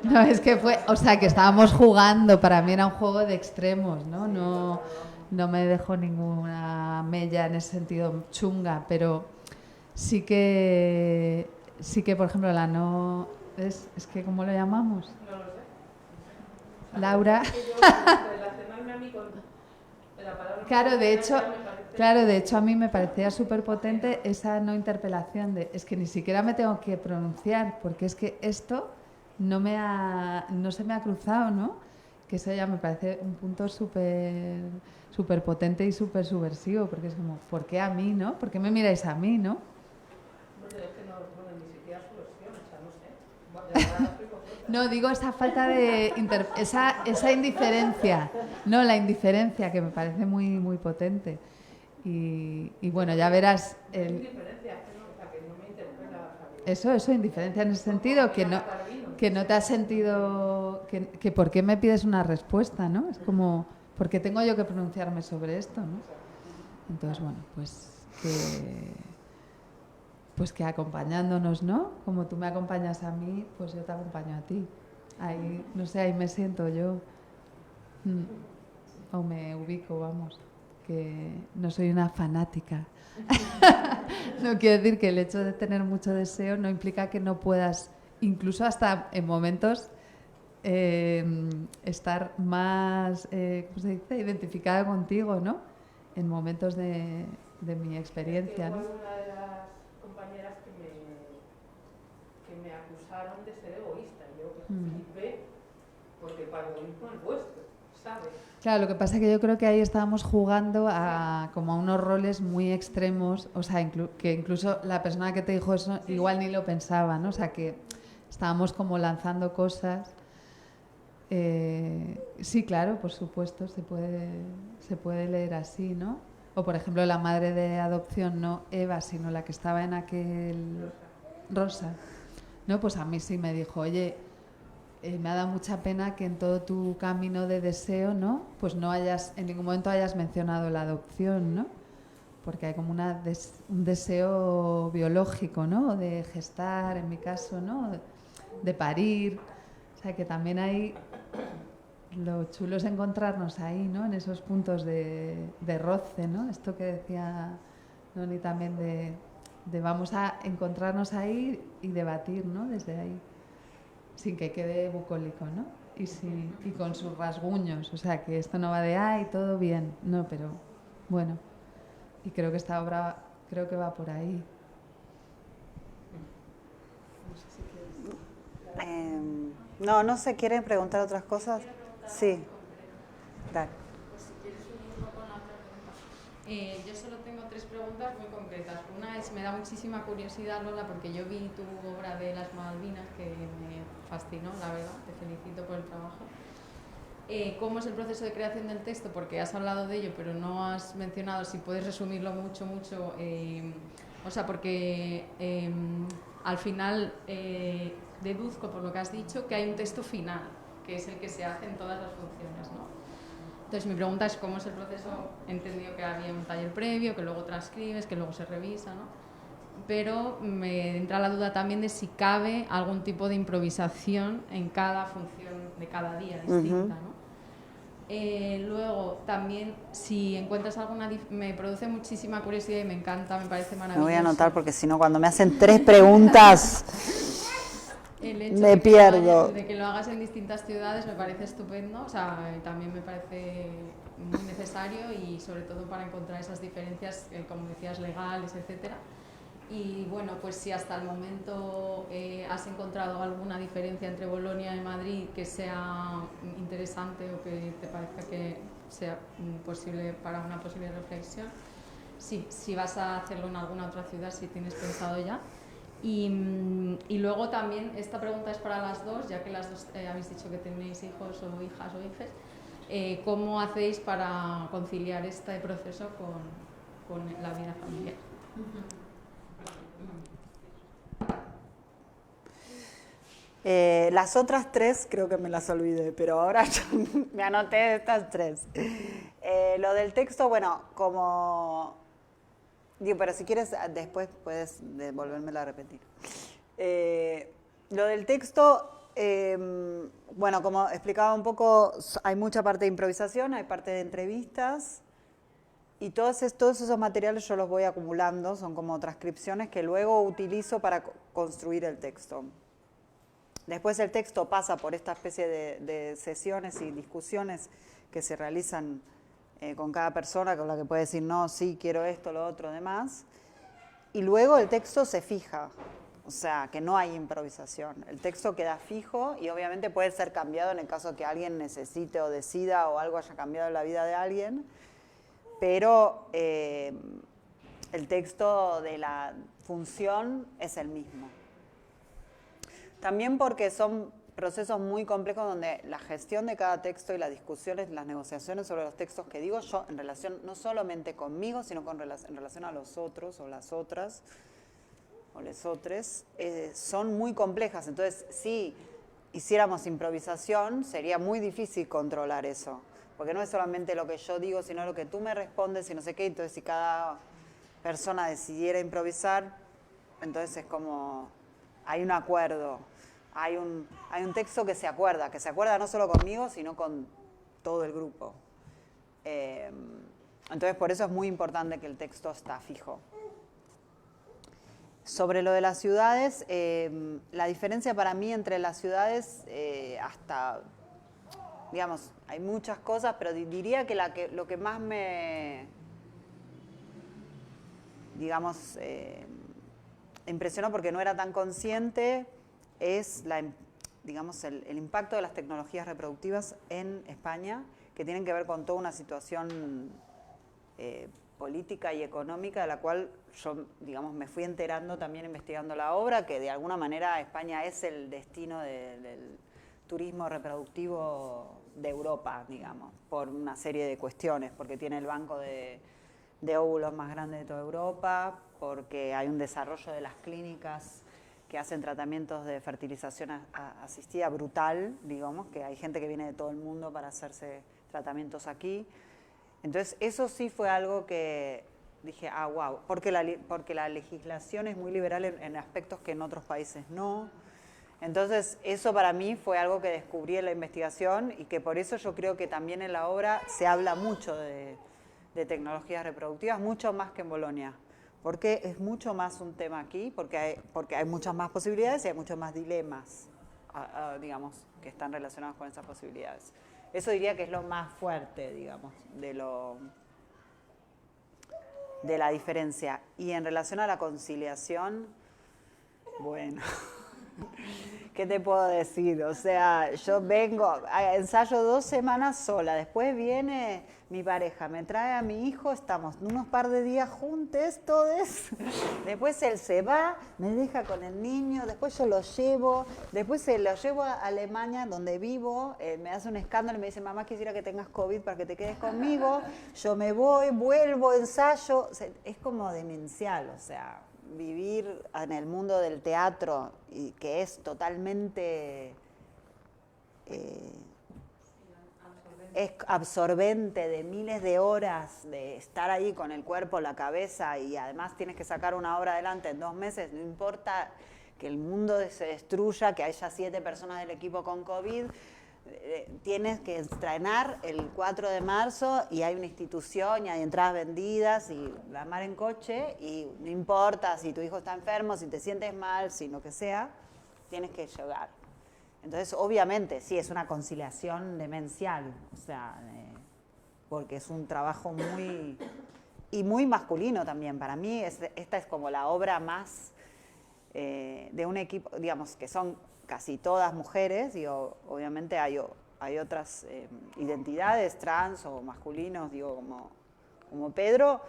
No, es que fue, o sea, que estábamos jugando, para mí era un juego de extremos, ¿no? No me dejó ninguna mella en ese sentido chunga, pero sí que, por ejemplo, la no... Es que, ¿cómo lo llamamos? No lo sé. Laura. Relacionarme a mí con la palabra... Claro, de hecho a mí me parecía súper potente esa no interpelación de es que ni siquiera me tengo que pronunciar porque es que esto no se me ha cruzado, ¿no? Que eso ya me parece un punto súper potente y súper subversivo porque es como, ¿por qué a mí, no? ¿Por qué me miráis a mí, no? Bueno, es que ni siquiera subversión, o sea, no sé. No, digo esa falta de... esa indiferencia. No, la indiferencia que me parece muy, muy potente. Y bueno, ya verás... Eso, indiferencia en ese sentido, que no te has sentido... Que ¿por qué me pides una respuesta, no? Es como, ¿por qué tengo yo que pronunciarme sobre esto, no? Entonces, bueno, pues que acompañándonos, ¿no? Como tú me acompañas a mí, pues yo te acompaño a ti. Ahí, no sé, ahí me siento yo. O me ubico, vamos. Que no soy una fanática. No quiero decir que el hecho de tener mucho deseo no implica que no puedas, incluso hasta en momentos, estar más, ¿cómo se dice?, identificada contigo, ¿no? En momentos de mi experiencia, ¿no? Una de las compañeras que me acusaron de ser egoísta. Yo flipé porque para egoísmo es vuestro, ¿sabes? Claro, lo que pasa es que yo creo que ahí estábamos jugando como a unos roles muy extremos, o sea, que incluso la persona que te dijo eso igual ni lo pensaba, ¿no? O sea, que estábamos como lanzando cosas. Sí, claro, por supuesto, se puede leer así, ¿no? O, por ejemplo, la madre de adopción, no Eva, sino la que estaba en aquel... Rosa. No, pues a mí sí me dijo, oye... me ha dado mucha pena que en todo tu camino de deseo, ¿no? Pues no en ningún momento hayas mencionado la adopción, ¿no? Porque hay como un deseo biológico, ¿no? De gestar, en mi caso, ¿no? De parir. O sea, que también hay... Lo chulo es encontrarnos ahí, ¿no? En esos puntos de roce, ¿no? Esto que decía Noni también de vamos a encontrarnos ahí y debatir, ¿no? Desde ahí. Sin que quede bucólico, ¿no? Y con sus rasguños. O sea, que esto no va de, ay, todo bien. No, pero bueno. Y creo que esta obra, creo que va por ahí. No sé, ¿quieren preguntar otras cosas? Sí. Dale. Pues si quieres unir un poco con la otra pregunta. Yo solo tengo 3 preguntas muy concretas. Una es, me da muchísima curiosidad, Lola, porque yo vi tu obra de las Malvinas, que me fascinó, la verdad, te felicito por el trabajo. ¿Cómo es el proceso de creación del texto? Porque has hablado de ello, pero no has mencionado, si puedes resumirlo mucho, o sea, porque al final deduzco por lo que has dicho que hay un texto final, que es el que se hace en todas las funciones, ¿no? Entonces mi pregunta es cómo es el proceso. He entendido que había un taller previo, que luego transcribes, que luego se revisa, ¿no? Pero me entra la duda también de si cabe algún tipo de improvisación en cada función de cada día distinta, ¿no? Luego también si encuentras alguna... Me produce muchísima curiosidad y me encanta, me parece maravilloso. Me voy a anotar porque si no cuando me hacen 3 preguntas... El hecho me pierdo. de que lo hagas en distintas ciudades me parece estupendo, o sea, también me parece muy necesario y sobre todo para encontrar esas diferencias, como decías, legales, etcétera. Y bueno, pues si hasta el momento has encontrado alguna diferencia entre Bolonia y Madrid que sea interesante o que te parezca que sea posible para una posible reflexión, si vas a hacerlo en alguna otra ciudad, si tienes pensado ya. Y luego también, esta pregunta es para las dos, ya que las dos habéis dicho que tenéis hijos o hijas o hijes, ¿cómo hacéis para conciliar este proceso con la vida familiar? Las otras tres creo que me las olvidé, pero ahora yo me anoté estas tres. Lo del texto, bueno, como... Digo, pero si quieres, después puedes volvérmelo a repetir. Lo del texto, bueno, como explicaba un poco, hay mucha parte de improvisación, hay parte de entrevistas, y todos esos materiales yo los voy acumulando, son como transcripciones que luego utilizo para construir el texto. Después el texto pasa por esta especie de sesiones y discusiones que se realizan con cada persona, con la que puede decir, no, sí, quiero esto, lo otro, demás. Y luego el texto se fija, o sea, que no hay improvisación. El texto queda fijo y obviamente puede ser cambiado en el caso que alguien necesite o decida o algo haya cambiado en la vida de alguien, pero el texto de la función es el mismo. También porque son procesos muy complejos donde la gestión de cada texto y las discusiones, las negociaciones sobre los textos que digo yo en relación no solamente conmigo, sino en relación a los otros o las otras o les otres, son muy complejas. Entonces, si hiciéramos improvisación, sería muy difícil controlar eso. Porque no es solamente lo que yo digo, sino lo que tú me respondes y no sé qué. Entonces, si cada persona decidiera improvisar, entonces es como... hay un acuerdo, hay un texto que se acuerda no solo conmigo, sino con todo el grupo. Entonces, por eso es muy importante que el texto está fijo. Sobre lo de las ciudades, la diferencia para mí entre las ciudades, hasta, digamos, hay muchas cosas, pero diría que lo que más me, digamos, impresionó porque no era tan consciente es digamos, el impacto de las tecnologías reproductivas en España, que tienen que ver con toda una situación política y económica de la cual yo, digamos, me fui enterando también investigando la obra, que de alguna manera España es el destino del turismo reproductivo de Europa, digamos, por una serie de cuestiones, porque tiene el banco de óvulos más grande de toda Europa, porque hay un desarrollo de las clínicas que hacen tratamientos de fertilización asistida brutal, digamos, que hay gente que viene de todo el mundo para hacerse tratamientos aquí. Entonces, eso sí fue algo que dije, wow, porque la legislación es muy liberal en aspectos que en otros países no. Entonces, eso para mí fue algo que descubrí en la investigación y que por eso yo creo que también en la obra se habla mucho de tecnologías reproductivas, mucho más que en Bolonia, porque es mucho más un tema aquí, porque hay muchas más posibilidades y hay muchos más dilemas, digamos, que están relacionados con esas posibilidades. Eso diría que es lo más fuerte, digamos, de la diferencia. Y en relación a la conciliación, bueno... ¿Qué te puedo decir? O sea, yo ensayo 2 semanas sola, después viene mi pareja, me trae a mi hijo, estamos unos par de días juntos, todos, después él se va, me deja con el niño, después yo lo llevo, después lo llevo a Alemania, donde vivo, me hace un escándalo y me dice, mamá, quisiera que tengas COVID para que te quedes conmigo, yo me voy, vuelvo, ensayo, o sea, es como demencial, o sea... vivir en el mundo del teatro y que es totalmente es absorbente de miles de horas de estar ahí con el cuerpo, la cabeza y además tienes que sacar una obra adelante en 2 meses, no importa que el mundo se destruya, que haya 7 personas del equipo con COVID, tienes que estrenar el 4 de marzo y hay una institución y hay entradas vendidas y la mar en coche y no importa si tu hijo está enfermo, si te sientes mal, si lo que sea, tienes que llegar. Entonces, obviamente, sí, es una conciliación demencial, o sea, porque es un trabajo muy masculino también. Para mí, esta es como la obra más de un equipo, digamos, que son casi todas mujeres, digo, obviamente hay otras identidades trans o masculinos, digo, como Pedro,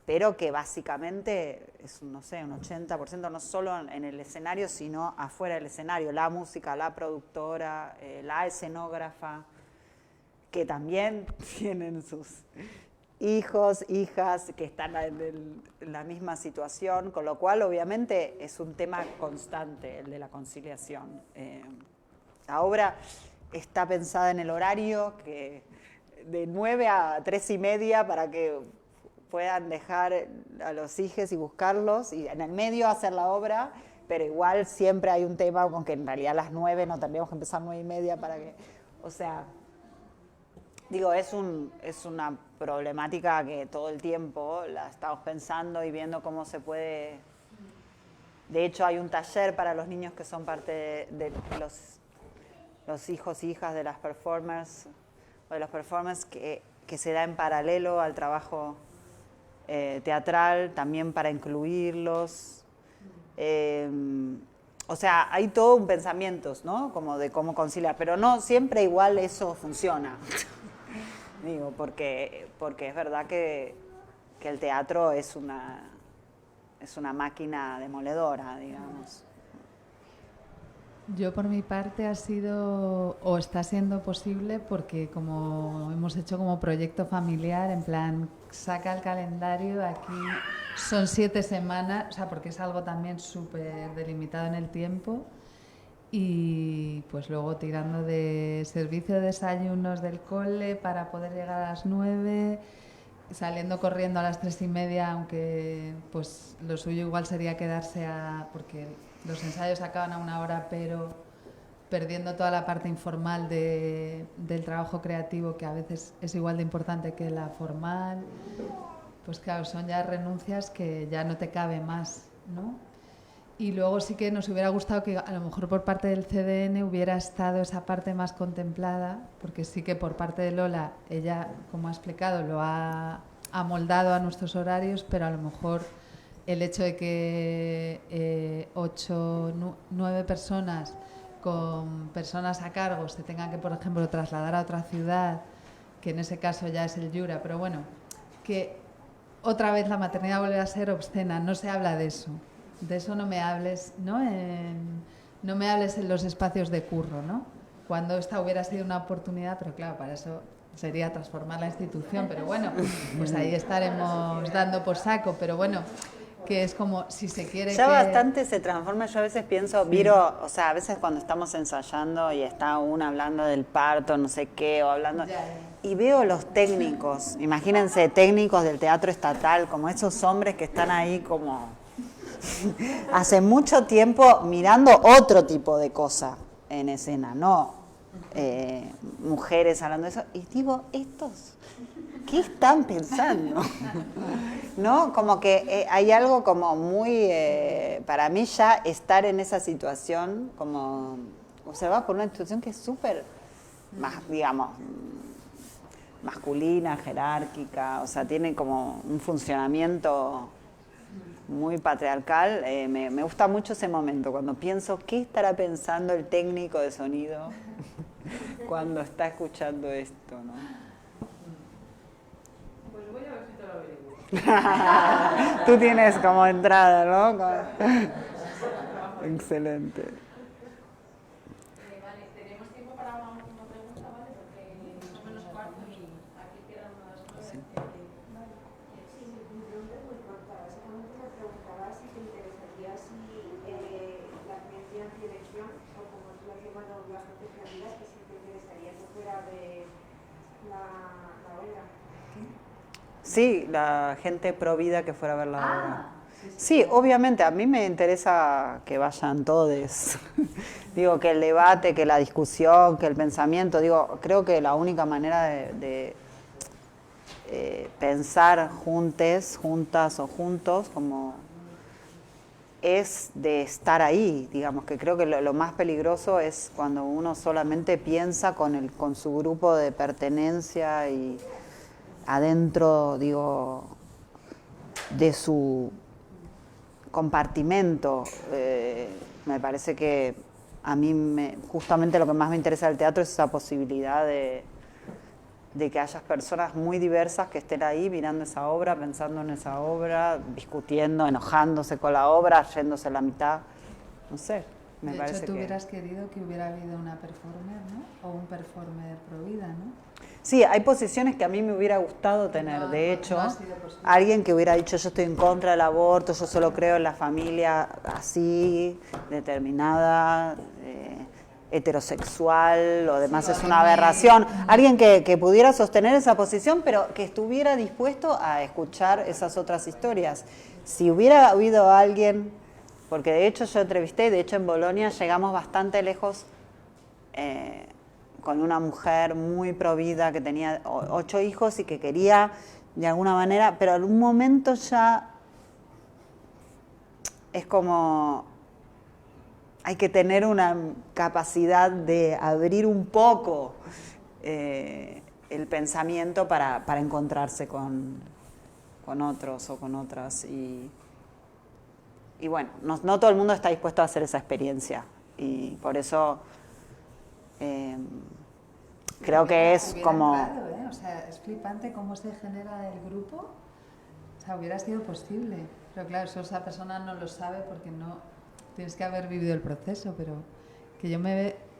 pero que básicamente es, no sé, un 80%, no solo en el escenario, sino afuera del escenario, la música, la productora, la escenógrafa, que también tienen sus hijos, hijas que están en la misma situación, con lo cual obviamente es un tema constante el de la conciliación. La obra está pensada en el horario que de 9 a 3:30 para que puedan dejar a los hijos y buscarlos, y en el medio hacer la obra, pero igual siempre hay un tema con que en realidad a las 9 no tendríamos que empezar 9:30 para que, o sea, digo, es una problemática que todo el tiempo la estamos pensando y viendo cómo se puede. De hecho, hay un taller para los niños que son parte de los hijos e hijas de las performers, o de los performers que se da en paralelo al trabajo teatral, también para incluirlos. O sea, hay todo un pensamiento, ¿no? Como de cómo conciliar, pero no siempre igual eso funciona. Digo, porque es verdad que el teatro es una máquina demoledora, digamos. Yo por mi parte ha sido o está siendo posible porque como hemos hecho como proyecto familiar, en plan saca el calendario, aquí son 7 semanas, o sea, porque es algo también súper delimitado en el tiempo, y pues luego tirando de servicio de desayunos del cole para poder llegar a las 9, saliendo corriendo a las 3:30, aunque pues lo suyo igual sería quedarse porque los ensayos acaban a 1 hora, pero perdiendo toda la parte informal del trabajo creativo, que a veces es igual de importante que la formal. Pues claro, son ya renuncias que ya no te cabe más, ¿no? Y luego sí que nos hubiera gustado que a lo mejor por parte del CDN hubiera estado esa parte más contemplada, porque sí que por parte de Lola, ella, como ha explicado, lo ha amoldado a nuestros horarios, pero a lo mejor el hecho de que 8, 9 personas con personas a cargo se tengan que, por ejemplo, trasladar a otra ciudad, que en ese caso ya es el Jura, pero bueno, que otra vez la maternidad vuelve a ser obscena, no se habla de eso. De eso no me hables, ¿no? No me hables en los espacios de curro, ¿no? Cuando esta hubiera sido una oportunidad, pero claro, para eso sería transformar la institución, pero bueno, pues ahí estaremos dando por saco, pero bueno, que es como si se quiere ya que... bastante se transforma. Yo a veces pienso, miro, o sea, a veces cuando estamos ensayando y está una hablando del parto, no sé qué, o hablando... Y veo los técnicos, imagínense, técnicos del teatro estatal, como esos hombres que están ahí como... hace mucho tiempo mirando otro tipo de cosa en escena, no mujeres hablando de eso, y digo, estos, ¿qué están pensando? ¿No? Como que hay algo como muy, para mí ya estar en esa situación, como observada por una institución que es súper, digamos, masculina, jerárquica, o sea, tiene como un funcionamiento muy patriarcal. Me gusta mucho ese momento, cuando pienso, ¿qué estará pensando el técnico de sonido cuando está escuchando esto, ¿no? Pues voy a ver si te lo averiguo. Tú tienes como entrada, ¿no? Excelente. Vale, tenemos tiempo para una última pregunta, ¿vale? Porque más o menos cuarto y aquí quedan unas 9. Sí, mi pregunta es muy corta. Básicamente me preguntaba si te interesaría si la ciencia en dirección, o como tú la llamas, la gente que amigas, que si te interesaría que fuera de la obra. Sí, la gente pro vida que fuera a ver la obra. Sí, obviamente, a mí me interesa que vayan todos. Digo, que el debate, que la discusión, que el pensamiento, digo, creo que la única manera de pensar juntes, juntas o juntos, como es de estar ahí, digamos, que creo que lo más peligroso es cuando uno solamente piensa con su grupo de pertenencia y adentro, digo, de su compartimento. Me parece que a mí justamente lo que más me interesa del teatro es esa posibilidad de de que haya personas muy diversas que estén ahí mirando esa obra, pensando en esa obra, discutiendo, enojándose con la obra, yéndose a la mitad, no sé, me de parece hecho, tú que... hubieras querido que hubiera habido una performer, ¿no? O un performer pro vida, ¿no? Sí, hay posiciones que a mí me hubiera gustado tener, No, de hecho, no ha sido posible. alguien que hubiera dicho yo estoy en contra del aborto, yo solo creo en la familia así, determinada, heterosexual, lo demás Sí, es una aberración. Alguien que pudiera sostener esa posición, pero que estuviera dispuesto a escuchar esas otras historias. Si hubiera habido alguien, porque de hecho yo entrevisté, y de hecho en Bolonia llegamos bastante lejos, con una mujer muy provida que tenía 8 hijos y que quería de alguna manera, pero en un momento ya es como hay que tener una capacidad de abrir un poco el pensamiento para encontrarse con otros o con otras y bueno, no todo el mundo está dispuesto a hacer esa experiencia y por eso creo que es Hubiera como... entrado, ¿eh? O sea, es flipante cómo se genera el grupo. O sea, hubiera sido posible. Pero claro, eso esa persona no lo sabe porque no... Tienes que haber vivido el proceso, pero que yo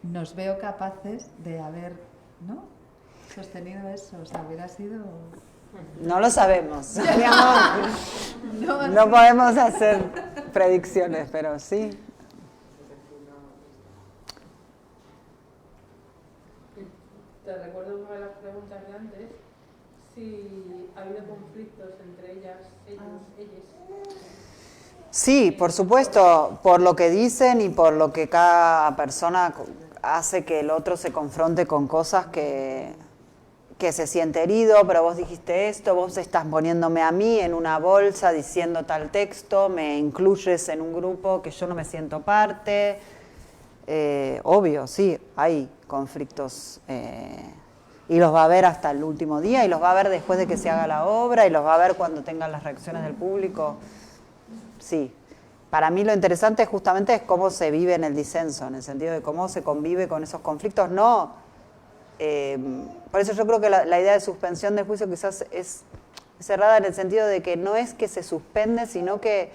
nos veo capaces de haber, ¿no? Sostenido eso. O sea, hubiera sido... No lo sabemos, mi amor. No podemos hacer predicciones, pero sí. Te recuerdo una de las preguntas de antes, si ha habido conflictos entre ellas, ellos. Sí, por supuesto, por lo que dicen y por lo que cada persona hace que el otro se confronte con cosas que se siente herido, pero vos dijiste esto, vos estás poniéndome a mí en una bolsa diciendo tal texto, me incluyes en un grupo que yo no me siento parte. Obvio, sí, hay conflictos y los va a haber hasta el último día y los va a haber después de que se haga la obra y los va a haber cuando tengan las reacciones del público. Sí, para mí lo interesante justamente es cómo se vive en el disenso, en el sentido de cómo se convive con esos conflictos. No, por eso yo creo que la idea de suspensión de juicio quizás es cerrada en el sentido de que no es que se suspende, sino que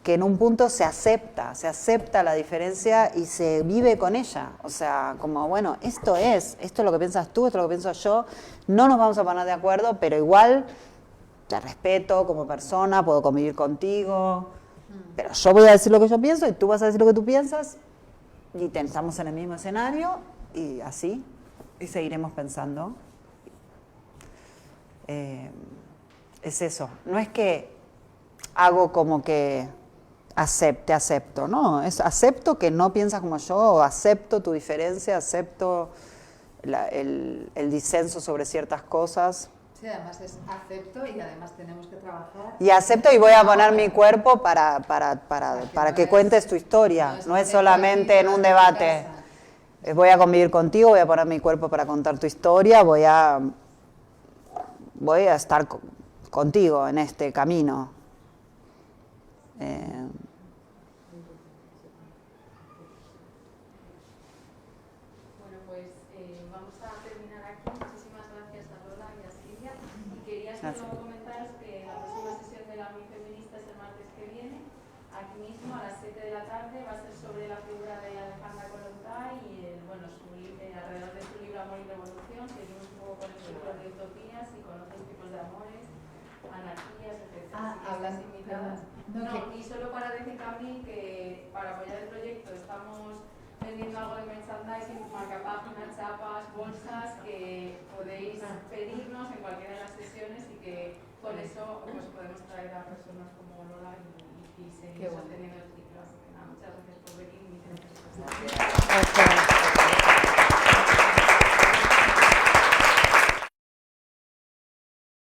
en un punto se acepta la diferencia y se vive con ella. O sea, como, bueno, esto es lo que piensas tú, esto es lo que pienso yo, no nos vamos a poner de acuerdo, pero igual te respeto como persona, puedo convivir contigo, pero yo voy a decir lo que yo pienso y tú vas a decir lo que tú piensas y estamos en el mismo escenario y así, y seguiremos pensando. Es eso, no es que hago como que acepto, no, es acepto que no piensas como yo, acepto tu diferencia, acepto el disenso sobre ciertas cosas. Sí, además es acepto y además tenemos que trabajar. Y acepto y voy a poner mi cuerpo para que cuentes tu historia, no es solamente en un debate. Voy a convivir contigo, voy a poner mi cuerpo para contar tu historia, voy a estar contigo en este camino. Bueno, pues vamos a terminar aquí. Muchísimas gracias a Lola y a Silvia. Y quería solo comentaros que la próxima sesión de la Mi Feminista es el martes que viene. Aquí mismo a las 7 de la tarde va a ser sobre la figura de Alejandra Kollontai y alrededor de su libro Amor y Revolución. Seguimos un poco con el ciclo de utopías y con otros tipos de amores, anarquías, etc. Hablas invitadas. Y solo para decir también que para apoyar el proyecto estamos vendiendo algo de merchandising, marcapáginas, chapas, bolsas que podéis pedirnos en cualquiera de las sesiones y que con eso pues, podemos traer a personas como Lola y seguir sosteniendo el ciclo. Así que nada, muchas gracias por venir y gracias por estar.